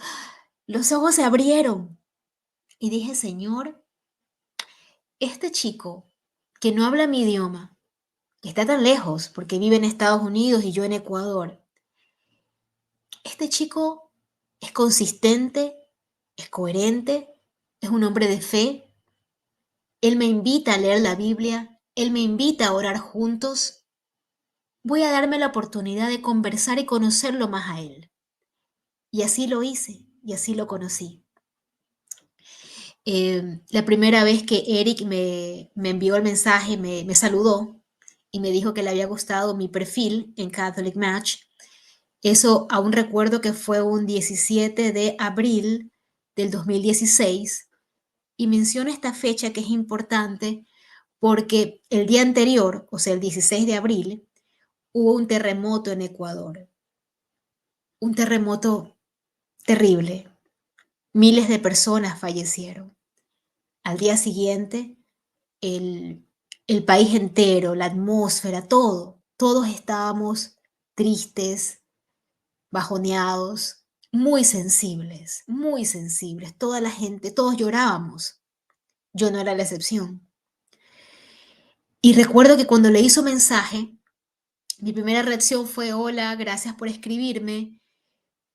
se abrieron y dije, Señor, este chico que no habla mi idioma, que está tan lejos porque vive en Estados Unidos y yo en Ecuador, este chico es consistente, es coherente, es un hombre de fe, él me invita a leer la Biblia, él me invita a orar juntos, voy a darme la oportunidad de conversar y conocerlo más a él. Y así lo hice y así lo conocí. La primera vez que Eric me envió el mensaje, me saludó y me dijo que le había gustado mi perfil en Catholic Match. Eso aún recuerdo que fue un 17 de abril del 2016 y menciono esta fecha que es importante porque el día anterior, o sea, el 16 de abril, hubo un terremoto en Ecuador, un terremoto terrible. Miles de personas fallecieron. Al día siguiente, el, el país entero, la atmósfera, todos estábamos tristes, bajoneados, muy sensibles. Toda la gente, todos llorábamos. Yo no era la excepción. Y recuerdo que cuando leí su mensaje, mi primera reacción fue, hola, gracias por escribirme,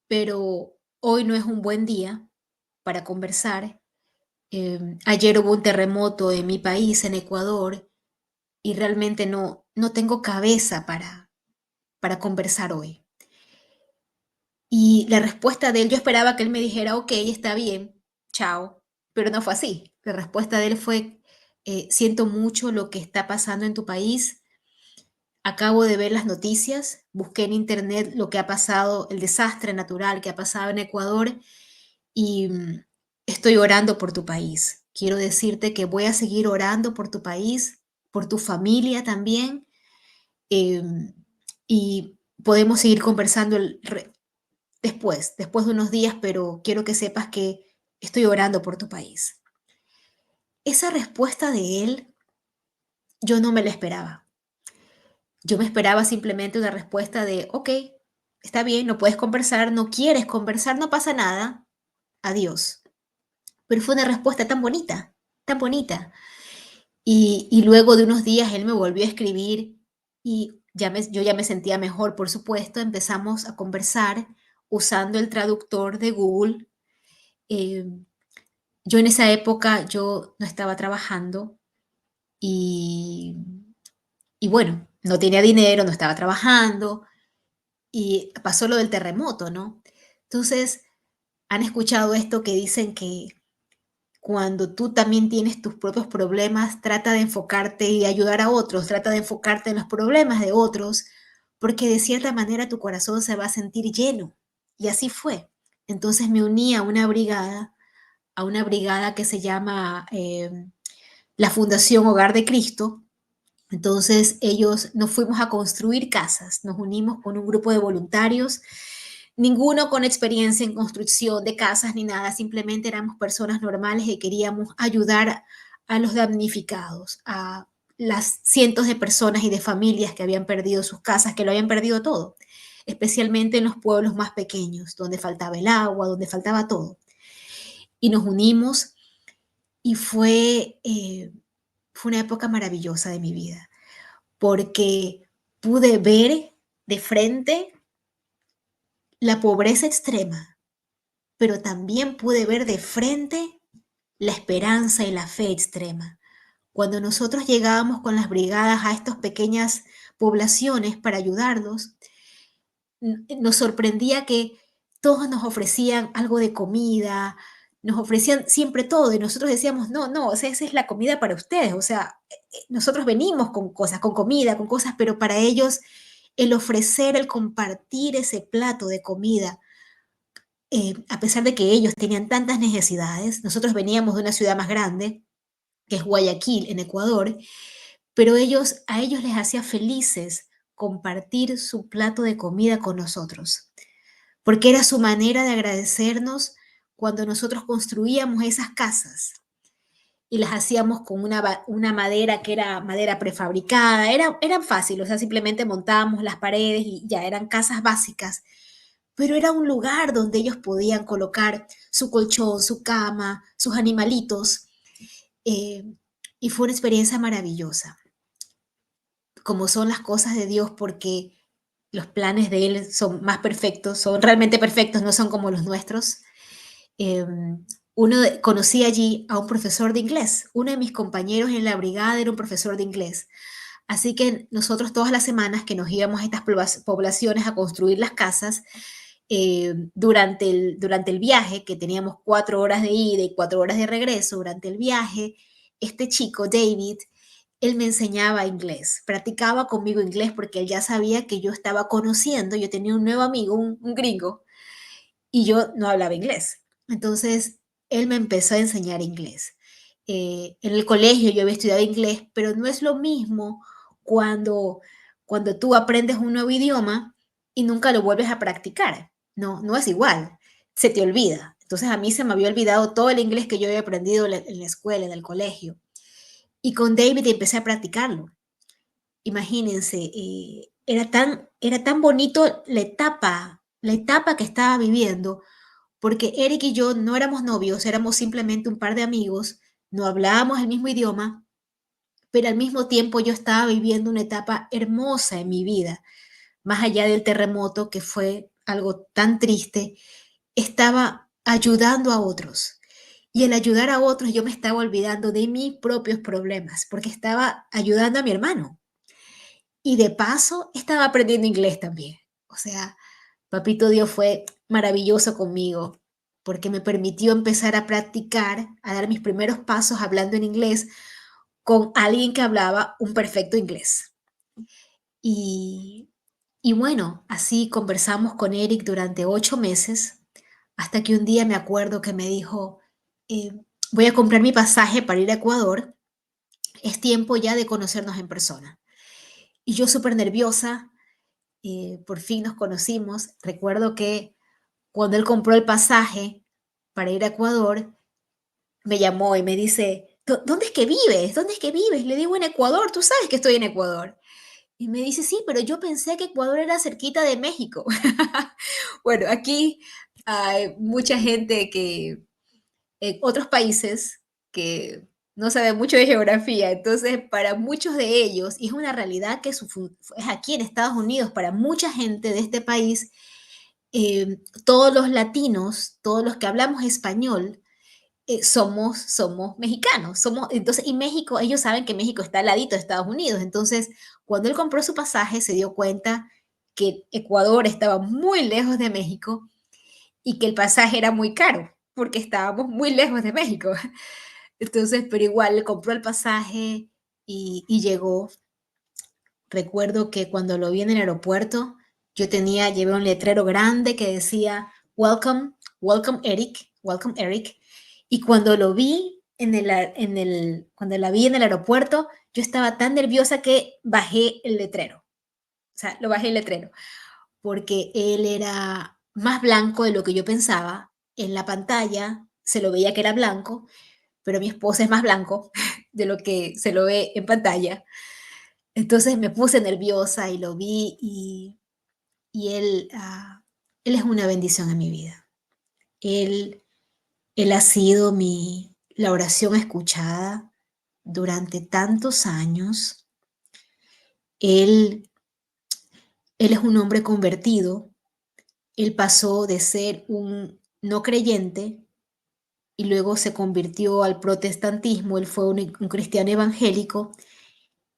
pero hoy no es un buen día para conversar. Ayer hubo un terremoto en mi país, en Ecuador, y realmente no tengo cabeza para conversar hoy. Y la respuesta de él, yo esperaba que él me dijera, ok, está bien, chao, pero no fue así. La respuesta de él fue, siento mucho lo que está pasando en tu país. Acabo de ver las noticias, busqué en internet lo que ha pasado, el desastre natural que ha pasado en Ecuador y estoy orando por tu país. Quiero decirte que voy a seguir orando por tu país, por tu familia también, em, y podemos seguir conversando después de unos días, pero quiero que sepas que estoy orando por tu país. Esa respuesta de él, yo no me la esperaba. Yo me esperaba simplemente una respuesta de, ok, está bien, no puedes conversar, no quieres conversar, no pasa nada, adiós. Pero fue una respuesta tan bonita, tan bonita. Y luego de unos días él me volvió a escribir y yo ya me sentía mejor, por supuesto. Empezamos a conversar usando el traductor de Google. Eh, yo en esa época yo no estaba trabajando y, y bueno, no tenía dinero, no estaba trabajando y pasó lo del terremoto, ¿no? Entonces, han escuchado esto que dicen que cuando tú también tienes tus propios problemas, trata de enfocarte y ayudar a otros, trata de enfocarte en los problemas de otros, porque de cierta manera tu corazón se va a sentir lleno. Y así fue. Entonces me uní a una brigada que se llama la Fundación Hogar de Cristo. Entonces ellos nos fuimos a construir casas, nos unimos con un grupo de voluntarios, ninguno con experiencia en construcción de casas ni nada, simplemente éramos personas normales y queríamos ayudar a los damnificados, a las cientos de personas y de familias que habían perdido sus casas, que lo habían perdido todo, especialmente en los pueblos más pequeños, donde faltaba el agua, donde faltaba todo. Y nos unimos y fue una época maravillosa de mi vida porque pude ver de frente la pobreza extrema, pero también pude ver de frente la esperanza y la fe extrema. Cuando nosotros llegábamos con las brigadas a estas pequeñas poblaciones para ayudarlos, nos sorprendía que todos nos ofrecían algo de comida, nos ofrecían siempre todo y nosotros decíamos, no, no, o sea, esa es la comida para ustedes, o sea, nosotros venimos con cosas, con comida, con cosas, pero para ellos el ofrecer, el compartir ese plato de comida, a pesar de que ellos tenían tantas necesidades, nosotros veníamos de una ciudad más grande, que es Guayaquil, en Ecuador, pero a ellos les hacía felices compartir su plato de comida con nosotros porque era su manera de agradecernos cuando nosotros construíamos esas casas y las hacíamos con una madera que era madera prefabricada, eran fáciles, o sea, simplemente montábamos las paredes y ya eran casas básicas, pero era un lugar donde ellos podían colocar su colchón, su cama, sus animalitos, eh, y fue una experiencia maravillosa, como son las cosas de Dios, porque los planes de Él son más perfectos, son realmente perfectos, no son como los nuestros. Eh, conocí allí a un profesor de inglés. Uno de mis compañeros en la brigada era un profesor de inglés. Así que nosotros todas las semanas que nos íbamos a estas poblaciones a construir las casas, durante el viaje, que teníamos 4 horas de ida y 4 horas de regreso, durante el viaje, este chico, David, él me enseñaba inglés, practicaba conmigo inglés porque él ya sabía que yo estaba conociendo, yo tenía un nuevo amigo, un gringo, y yo no hablaba inglés. Entonces, él me empezó a enseñar inglés. En el colegio yo había estudiado inglés, pero no es lo mismo cuando, cuando tú aprendes un nuevo idioma y nunca lo vuelves a practicar. No, no es igual, se te olvida. Entonces a mí se me había olvidado todo el inglés que yo había aprendido en la escuela, en el colegio. Y con David empecé a practicarlo. Imagínense, era tan bonito la etapa que estaba viviendo, porque Eric y yo no éramos novios, éramos simplemente un par de amigos, no hablábamos el mismo idioma, pero al mismo tiempo yo estaba viviendo una etapa hermosa en mi vida, más allá del terremoto, que fue algo tan triste, estaba ayudando a otros. Y el ayudar a otros yo me estaba olvidando de mis propios problemas, porque estaba ayudando a mi hermano. Y de paso estaba aprendiendo inglés también. O sea, Papito Dios fue maravilloso conmigo porque me permitió empezar a practicar, a dar mis primeros pasos hablando en inglés con alguien que hablaba un perfecto inglés. Y, y bueno, así conversamos con Eric durante 8 meses, hasta que un día me acuerdo que me dijo, eh, voy a comprar mi pasaje para ir a Ecuador, es tiempo ya de conocernos en persona. Y yo súper nerviosa, por fin nos conocimos. Recuerdo que cuando él compró el pasaje para ir a Ecuador, me llamó y me dice, ¿dónde es que vives? ¿Dónde es que vives? Le digo, en Ecuador, tú sabes que estoy en Ecuador. Y me dice, sí, pero yo pensé que Ecuador era cerquita de México. Bueno, aquí hay mucha gente que, en otros países, que no sabe mucho de geografía, entonces para muchos de ellos, y es una realidad que es aquí en Estados Unidos, para mucha gente de este país, todos los latinos, todos los que hablamos español, somos mexicanos, entonces, y México, ellos saben que México está al ladito de Estados Unidos, entonces, cuando él compró su pasaje, se dio cuenta que Ecuador estaba muy lejos de México y que el pasaje era muy caro, porque estábamos muy lejos de México. Entonces, pero igual le compró el pasaje y llegó. Recuerdo que cuando lo vi en el aeropuerto, llevé un letrero grande que decía, Welcome, welcome Eric, welcome Eric. Y cuando lo vi cuando la vi en el aeropuerto, yo estaba tan nerviosa que bajé el letrero. O sea, lo bajé el letrero, porque él era más blanco de lo que yo pensaba. En la pantalla se lo veía que era blanco, pero mi esposo es más blanco de lo que se lo ve en pantalla. Entonces me puse nerviosa y lo vi y él es una bendición en mi vida. Él, él ha sido la oración escuchada durante tantos años. Él, él es un hombre convertido. Él pasó de ser un no creyente y luego se convirtió al protestantismo. Él fue un cristiano evangélico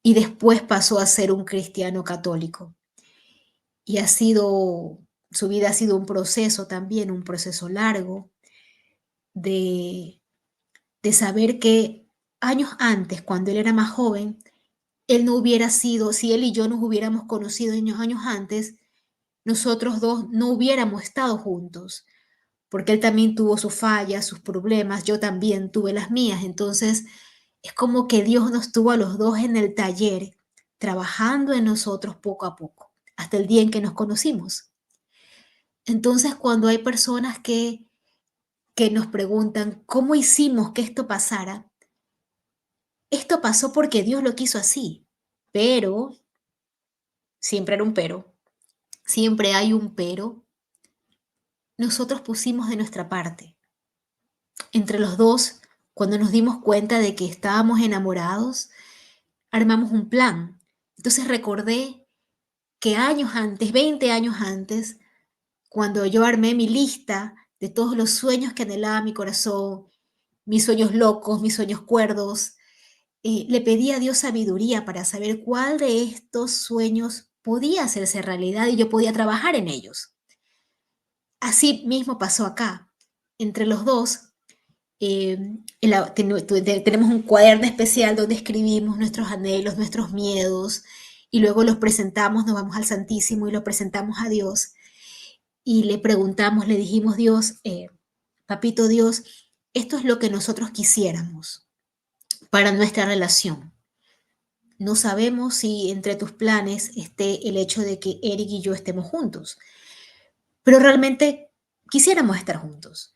y después pasó a ser un cristiano católico. Y su vida ha sido un proceso también, un proceso largo de, de saber que años antes, cuando él era más joven, él no hubiera sido, si él y yo nos hubiéramos conocido años antes, nosotros dos no hubiéramos estado juntos, porque él también tuvo sus fallas, sus problemas, yo también tuve las mías. Entonces, es como que Dios nos tuvo a los dos en el taller, trabajando en nosotros poco a poco, hasta el día en que nos conocimos. Entonces, cuando hay personas que nos preguntan, ¿cómo hicimos que esto pasara? Esto pasó porque Dios lo quiso así, pero, siempre era un pero, siempre hay un pero, nosotros pusimos de nuestra parte. Entre los dos, cuando nos dimos cuenta de que estábamos enamorados, armamos un plan. Entonces recordé que años antes, 20 años antes, cuando yo armé mi lista de todos los sueños que anhelaba mi corazón, mis sueños locos, mis sueños cuerdos, le pedí a Dios sabiduría para saber cuál de estos sueños podía hacerse realidad y yo podía trabajar en ellos. Así mismo pasó acá. Entre los dos, tenemos un cuaderno especial donde escribimos nuestros anhelos, nuestros miedos, y luego los presentamos, nos vamos al Santísimo y lo presentamos a Dios. Y le preguntamos, le dijimos, Dios, Papito Dios, esto es lo que nosotros quisiéramos para nuestra relación. No sabemos si entre tus planes esté el hecho de que Eric y yo estemos juntos, pero realmente quisiéramos estar juntos.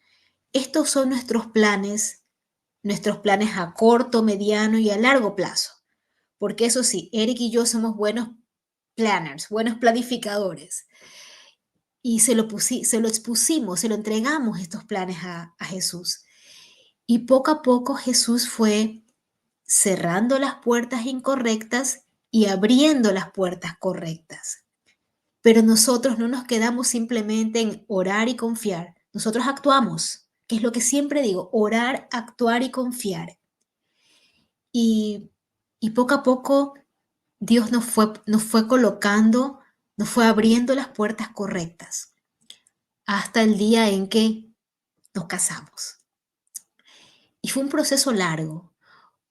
estos son nuestros planes a corto, mediano y a largo plazo. Porque eso sí, Eric y yo somos buenos planners, buenos planificadores. Y se lo expusimos, se lo entregamos estos planes a Jesús. Y poco a poco Jesús fue cerrando las puertas incorrectas y abriendo las puertas correctas. Pero nosotros no nos quedamos simplemente en orar y confiar. Nosotros actuamos, que es lo que siempre digo, orar, actuar y confiar. Y, y poco a poco Dios nos fue colocando, nos fue abriendo las puertas correctas hasta el día en que nos casamos. Y fue un proceso largo,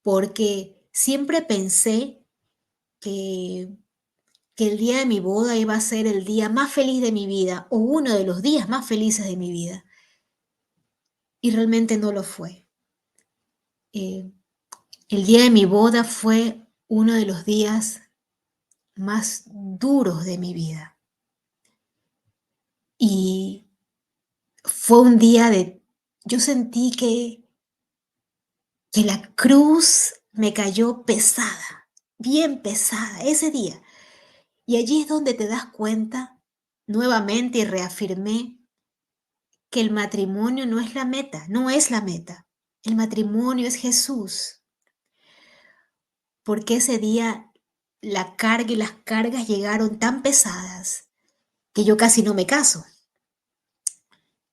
porque siempre pensé que, que el día de mi boda iba a ser el día más feliz de mi vida o uno de los días más felices de mi vida. Y realmente no lo fue. Eh, el día de mi boda fue uno de los días más duros de mi vida. Y fue un día yo sentí que la cruz me cayó pesada, bien pesada, ese día. Y allí es donde te das cuenta nuevamente y reafirmé que el matrimonio no es la meta, no es la meta. El matrimonio es Jesús. Porque ese día la carga y las cargas llegaron tan pesadas que yo casi no me caso.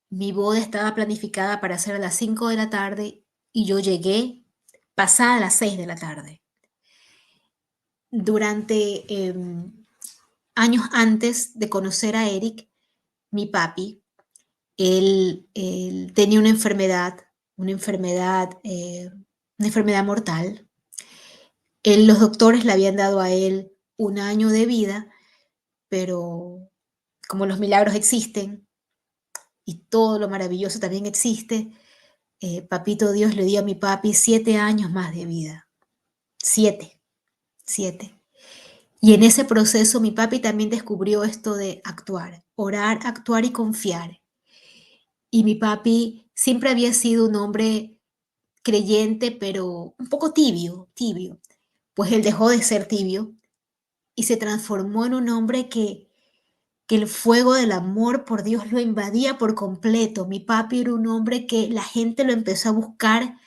Mi boda estaba planificada para ser a las 5 de la tarde y yo llegué pasada las 6 de la tarde. Durante años antes de conocer a Eric, mi papi, él tenía una enfermedad, una enfermedad mortal. Los doctores le habían dado a él 1 año de vida, pero como los milagros existen y todo lo maravilloso también existe, Papito Dios le dio a mi papi 7 años más de vida. 7, 7. Y en ese proceso mi papi también descubrió esto de actuar, orar, actuar y confiar. Y mi papi siempre había sido un hombre creyente, pero un poco tibio, tibio. Pues él dejó de ser tibio y se transformó en un hombre que el fuego del amor por Dios lo invadía por completo. Mi papi era un hombre que la gente lo empezó a buscar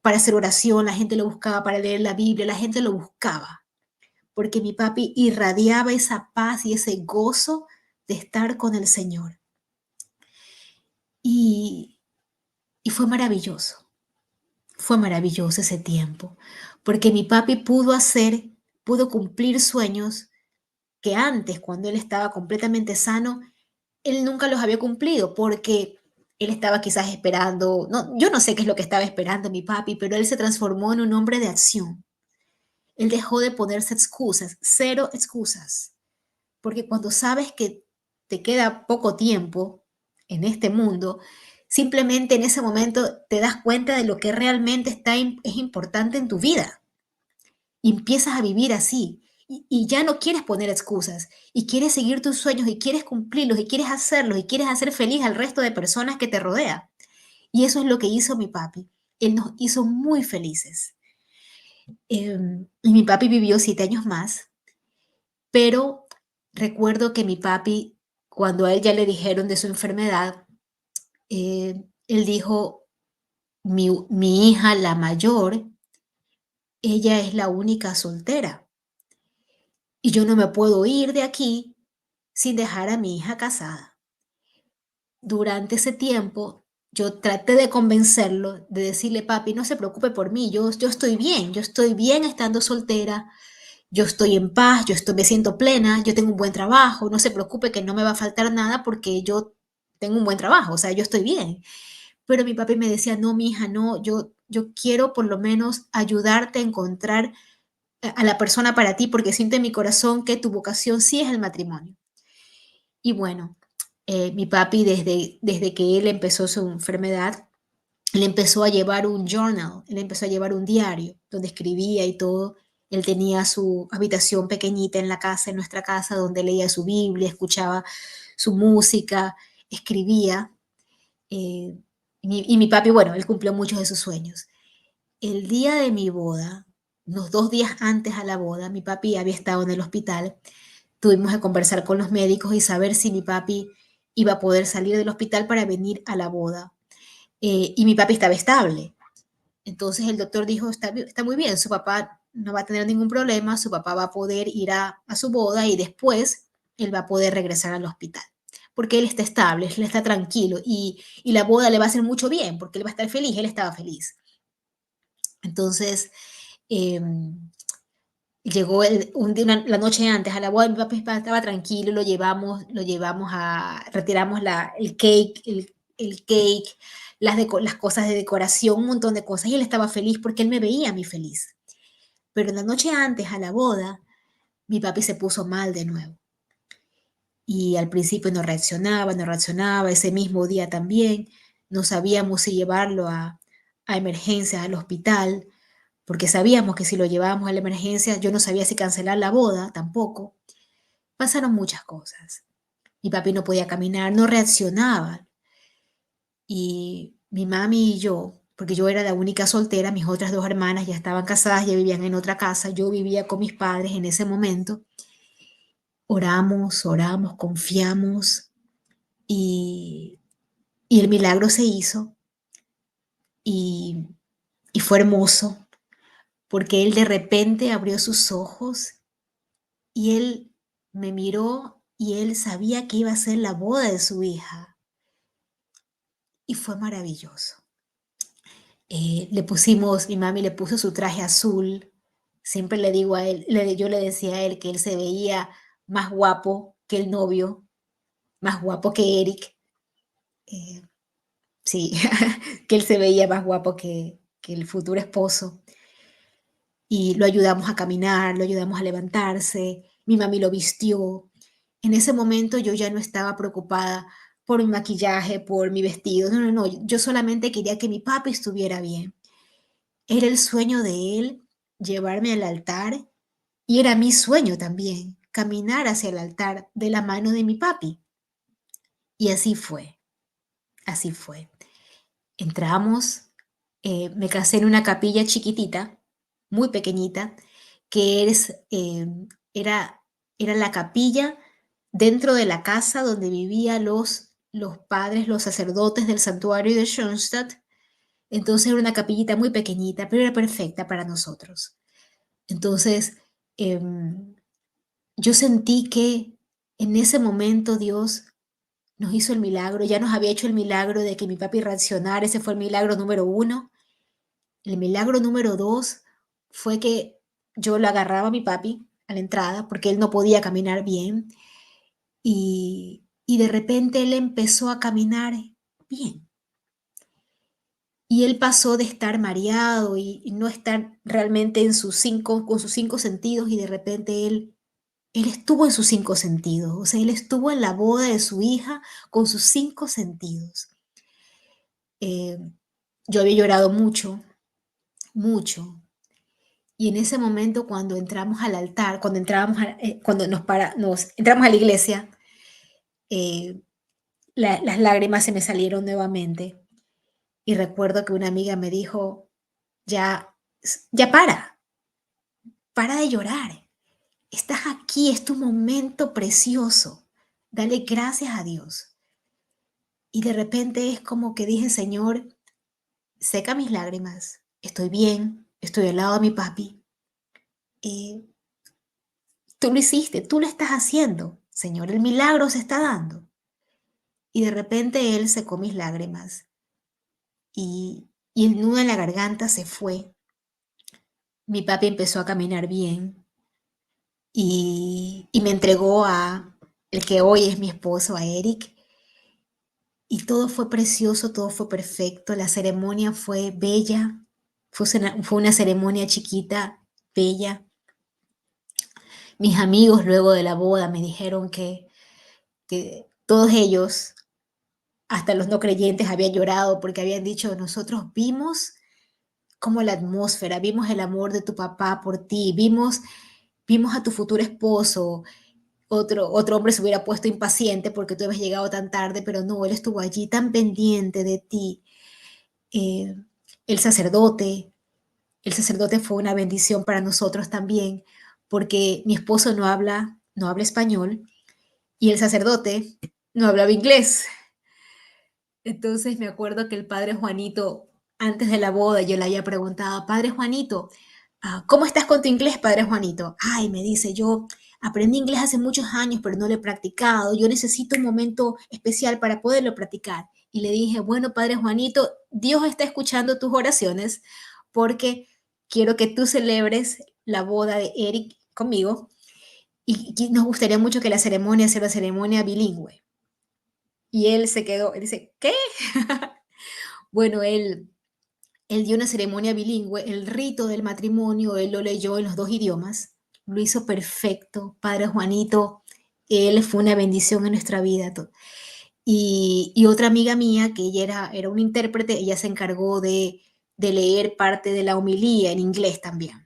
para hacer oración, la gente lo buscaba para leer la Biblia, la gente lo buscaba, porque mi papi irradiaba esa paz y ese gozo de estar con el Señor. Y, y fue maravilloso ese tiempo, porque mi papi pudo cumplir sueños que antes, cuando él estaba completamente sano, él nunca los había cumplido porque él estaba quizás esperando, no, yo no sé qué es lo que estaba esperando mi papi, pero él se transformó en un hombre de acción. Él dejó de ponerse excusas, cero excusas, porque cuando sabes que te queda poco tiempo en este mundo, simplemente en ese momento te das cuenta de lo que realmente es importante en tu vida y empiezas a vivir así. Y ya no quieres poner excusas y quieres seguir tus sueños y quieres cumplirlos y quieres hacerlos y quieres hacer feliz al resto de personas que te rodea. Y eso es lo que hizo mi papi. Él nos hizo muy felices. Y mi papi vivió 7 años más, pero recuerdo que mi papi, cuando a él ya le dijeron de su enfermedad, él dijo, mi hija, la mayor, ella es la única soltera y yo no me puedo ir de aquí sin dejar a mi hija casada. Durante ese tiempo, yo traté de convencerlo, de decirle, papi, no se preocupe por mí, yo estoy bien estando soltera, yo estoy en paz, me siento plena, yo tengo un buen trabajo, no se preocupe que no me va a faltar nada porque yo tengo un buen trabajo, o sea, yo estoy bien. Pero mi papi me decía, no, mi hija, no, yo quiero por lo menos ayudarte a encontrar a la persona para ti porque siento en mi corazón que tu vocación sí es el matrimonio. Y bueno, mi papi desde que él empezó su enfermedad, él empezó a llevar un journal, él empezó a llevar un diario donde escribía y todo. Él tenía su habitación pequeñita en la casa, en nuestra casa, donde leía su Biblia, escuchaba su música, escribía. eh, Y mi papi, bueno, él cumplió muchos de sus sueños. El día de mi boda, unos 2 días antes a la boda, mi papi había estado en el hospital. Tuvimos que conversar con los médicos y saber si mi papi iba a poder salir del hospital para venir a la boda. Y mi papi estaba estable. Entonces el doctor dijo, está muy bien, su papá no va a tener ningún problema, su papá va a poder ir a su boda y después él va a poder regresar al hospital, porque él está estable, él está tranquilo y la boda le va a hacer mucho bien, porque él va a estar feliz, él estaba feliz. Entonces, em, llegó un día, la noche antes a la boda, mi papá estaba tranquilo, retiramos el cake, el cake, las cosas de decoración, un montón de cosas, y él estaba feliz porque él me veía a mí feliz. Pero la noche antes a la boda, mi papi se puso mal de nuevo. Y al principio no reaccionaba, ese mismo día también. No sabíamos si llevarlo a emergencias al hospital, porque sabíamos que si lo llevábamos a la emergencia, yo no sabía si cancelar la boda tampoco. Pasaron muchas cosas. Mi papi no podía caminar, no reaccionaba. Y mi mami y yo, porque yo era la única soltera, mis otras 2 hermanas ya estaban casadas, ya vivían en otra casa, yo vivía con mis padres en ese momento. Oramos, oramos, confiamos y, y el milagro se hizo y, y fue hermoso, porque él de repente abrió sus ojos y él me miró y él sabía que iba a ser la boda de su hija y fue maravilloso. Mi mami le puso su traje azul. Siempre le digo a él, yo le decía a él que él se veía más guapo que el novio, más guapo que Eric. Eh, sí, que él se veía más guapo que el futuro esposo. Y lo ayudamos a caminar, lo ayudamos a levantarse. Mi mami lo vistió. En ese momento yo ya no estaba preocupada por mi maquillaje, por mi vestido. No, no, no. Yo solamente quería que mi papi estuviera bien. Era el sueño de él llevarme al altar y era mi sueño también, caminar hacia el altar de la mano de mi papi. Y así fue, así fue. Entramos, me casé en una capilla chiquitita, muy pequeñita, que era, era la capilla dentro de la casa donde vivían los padres, los sacerdotes del santuario de Schoenstatt. Entonces era una capillita muy pequeñita, pero era perfecta para nosotros. Entonces, em, yo sentí que en ese momento Dios nos hizo el milagro, ya nos había hecho el milagro de que mi papi reaccionara, ese fue el milagro número uno. El milagro número dos fue que yo lo agarraba a mi papi a la entrada porque él no podía caminar bien y de repente él empezó a caminar bien. Y él pasó de estar mareado y no estar realmente con sus 5 sentidos, y de repente él estuvo en sus 5 sentidos, o sea, él estuvo en la boda de su hija con sus 5 sentidos. Eh, yo había llorado mucho, mucho, y en ese momento cuando entramos al altar, cuando nos entramos a la iglesia, eh, las lágrimas se me salieron nuevamente, y recuerdo que una amiga me dijo: "Ya, ya para de llorar. Estás aquí, es tu momento precioso. Dale gracias a Dios". Y de repente es como que dije: Señor, seca mis lágrimas. Estoy bien, estoy al lado de mi papi. Eh, tú lo hiciste, tú lo estás haciendo, Señor. El milagro se está dando. Y de repente Él secó mis lágrimas y el nudo en la garganta se fue. Mi papi empezó a caminar bien y me entregó a el que hoy es mi esposo, a Eric. Y todo fue precioso, todo fue perfecto, la ceremonia fue bella, fue una ceremonia chiquita, bella. Mis amigos luego de la boda me dijeron que todos ellos, hasta los no creyentes, habían llorado porque habían dicho: nosotros vimos como la atmósfera, vimos el amor de tu papá por ti, vimos a tu futuro esposo. Otro hombre se hubiera puesto impaciente porque tú habías llegado tan tarde, pero no, él estuvo allí tan pendiente de ti. Eh, el sacerdote, el sacerdote fue una bendición para nosotros también, porque mi esposo no habla español y el sacerdote no hablaba inglés. Entonces me acuerdo que el padre Juanito, antes de la boda, yo le había preguntado, padre Juanito, ¿cómo estás con tu inglés, padre Juanito? Ay, me dice, yo aprendí inglés hace muchos años, pero no lo he practicado. Yo necesito un momento especial para poderlo practicar. Y le dije, bueno, padre Juanito, Dios está escuchando tus oraciones porque quiero que tú celebres la boda de Eric conmigo y nos gustaría mucho que la ceremonia sea una ceremonia bilingüe. Y él se quedó, él dice, ¿qué? Bueno, él dio una ceremonia bilingüe, el rito del matrimonio, él lo leyó en los dos idiomas, lo hizo perfecto, Padre Juanito, él fue una bendición en nuestra vida. Y otra amiga mía, que ella era una intérprete, ella se encargó de leer parte de la homilía en inglés también,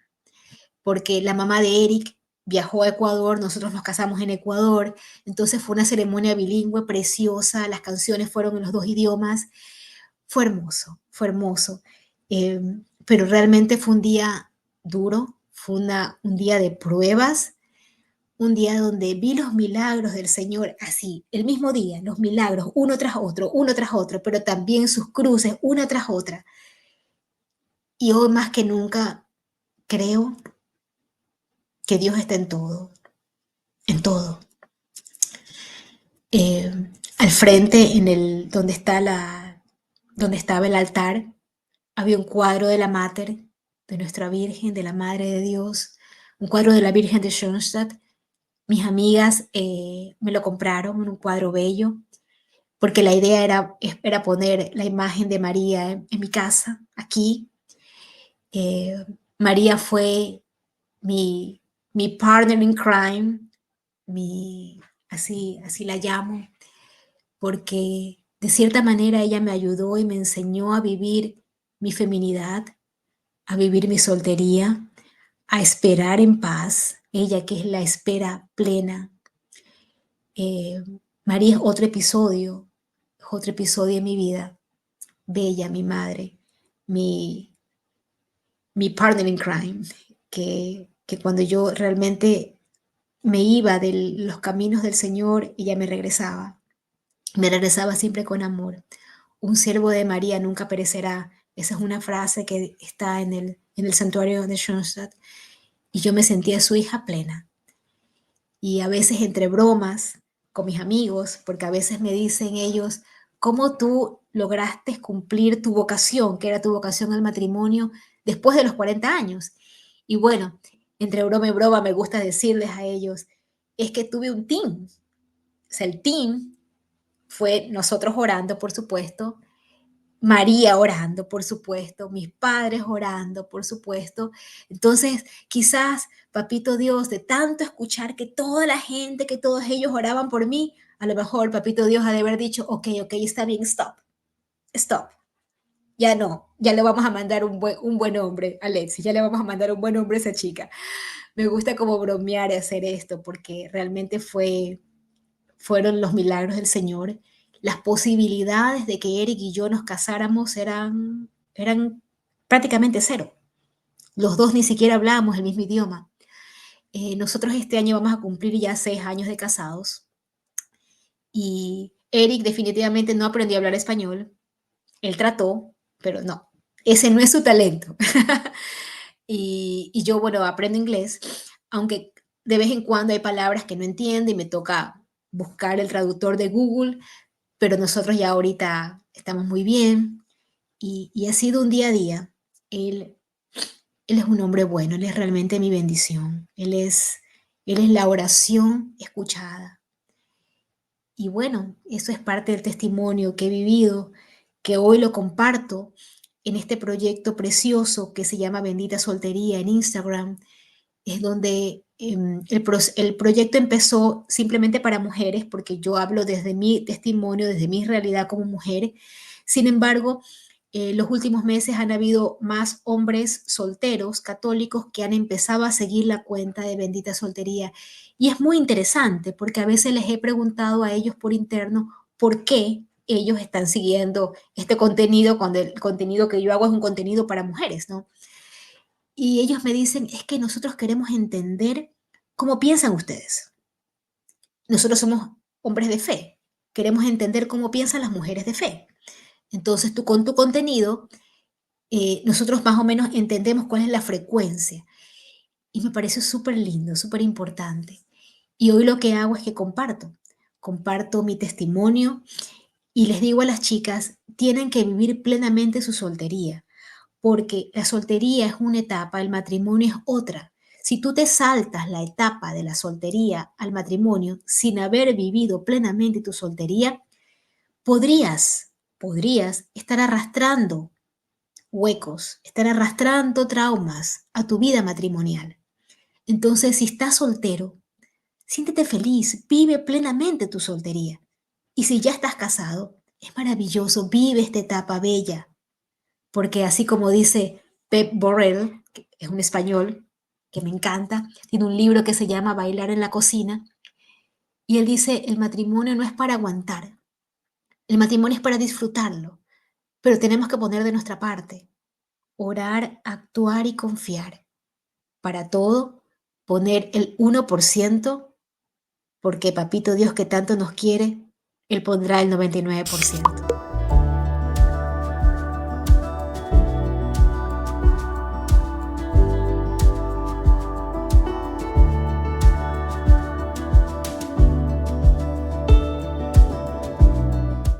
porque la mamá de Eric viajó a Ecuador, nosotros nos casamos en Ecuador, entonces fue una ceremonia bilingüe preciosa, las canciones fueron en los dos idiomas, fue hermoso, fue hermoso. Eh, pero realmente fue un día duro, fue un día de pruebas, un día donde vi los milagros del Señor así, el mismo día, los milagros, uno tras otro, pero también sus cruces, una tras otra. Y hoy más que nunca creo que Dios está en todo, en todo. Eh, Al frente, donde estaba el altar, había un cuadro de la Mater, de nuestra Virgen, de la Madre de Dios, un cuadro de la Virgen de Schoenstatt. Mis amigas me lo compraron, un cuadro bello, porque la idea era poner la imagen de María en mi casa, aquí. Eh, María fue mi, mi partner in crime, mi, así la llamo, porque de cierta manera ella me ayudó y me enseñó a vivir mi feminidad, a vivir mi soltería, a esperar en paz, ella que es la espera plena. Eh, María es otro episodio en mi vida. Bella, mi madre, mi, mi partner in crime, que cuando yo realmente me iba de los caminos del Señor, ella me regresaba siempre con amor. Un siervo de María nunca perecerá. Esa es una frase que está en el santuario de Schoenstatt. Y yo me sentía su hija plena. Y a veces entre bromas con mis amigos, porque a veces me dicen ellos, ¿cómo tú lograste cumplir tu vocación, que era tu vocación al matrimonio, después de los 40 años? Y bueno, entre broma y broma me gusta decirles a ellos, es que tuve un team. O sea, el team fue nosotros orando, por supuesto, María orando, por supuesto, mis padres orando, por supuesto. Entonces, quizás, papito Dios, de tanto escuchar que toda la gente, que todos ellos oraban por mí, a lo mejor papito Dios ha de haber dicho, ok, está bien, stop, stop. Ya no, ya le vamos a mandar un buen hombre, Alexis, ya le vamos a mandar un buen hombre a esa chica. Me gusta como bromear y hacer esto porque realmente fueron los milagros del Señor. Las posibilidades de que Eric y yo nos casáramos eran prácticamente cero. Los dos ni siquiera hablábamos el mismo idioma. Nosotros este año vamos a cumplir ya 6 años de casados y Eric definitivamente no aprendió a hablar español. Él trató, pero no, ese no es su talento. Y yo, bueno, aprendo inglés, aunque de vez en cuando hay palabras que no entiendo y me toca buscar el traductor de Google, pero nosotros ya ahorita estamos muy bien y ha sido un día a día. Él, él es un hombre bueno, él es realmente mi bendición, él es la oración escuchada. Y bueno, eso es parte del testimonio que he vivido, que hoy lo comparto en este proyecto precioso que se llama Bendita Soltería en Instagram. Es donde el proyecto empezó simplemente para mujeres, porque yo hablo desde mi testimonio, desde mi realidad como mujer. Sin embargo, los últimos meses han habido más hombres solteros católicos que han empezado a seguir la cuenta de Bendita Soltería. Y es muy interesante porque a veces les he preguntado a ellos por interno, ¿por qué? ellos están siguiendo este contenido cuando el contenido que yo hago es un contenido para mujeres, ¿no? Y ellos me dicen, es que nosotros queremos entender cómo piensan ustedes. Nosotros somos hombres de fe, queremos entender cómo piensan las mujeres de fe. Entonces tú con tu contenido, nosotros más o menos entendemos cuál es la frecuencia. Y me pareció súper lindo, súper importante. Y hoy lo que hago es que comparto mi testimonio y les digo a las chicas, tienen que vivir plenamente su soltería, porque la soltería es una etapa, el matrimonio es otra. Si tú te saltas la etapa de la soltería al matrimonio sin haber vivido plenamente tu soltería, podrías estar arrastrando huecos, estar arrastrando traumas a tu vida matrimonial. Entonces, si estás soltero, siéntete feliz, vive plenamente tu soltería. Y si ya estás casado, es maravilloso, vive esta etapa bella, porque así como dice Pep Borrell, que es un español que me encanta, tiene un libro que se llama Bailar en la cocina, y él dice, el matrimonio no es para aguantar, el matrimonio es para disfrutarlo, pero tenemos que poner de nuestra parte, orar, actuar y confiar. Para todo, poner el 1%, porque Papito Dios que tanto nos quiere, Él pondrá el 99%.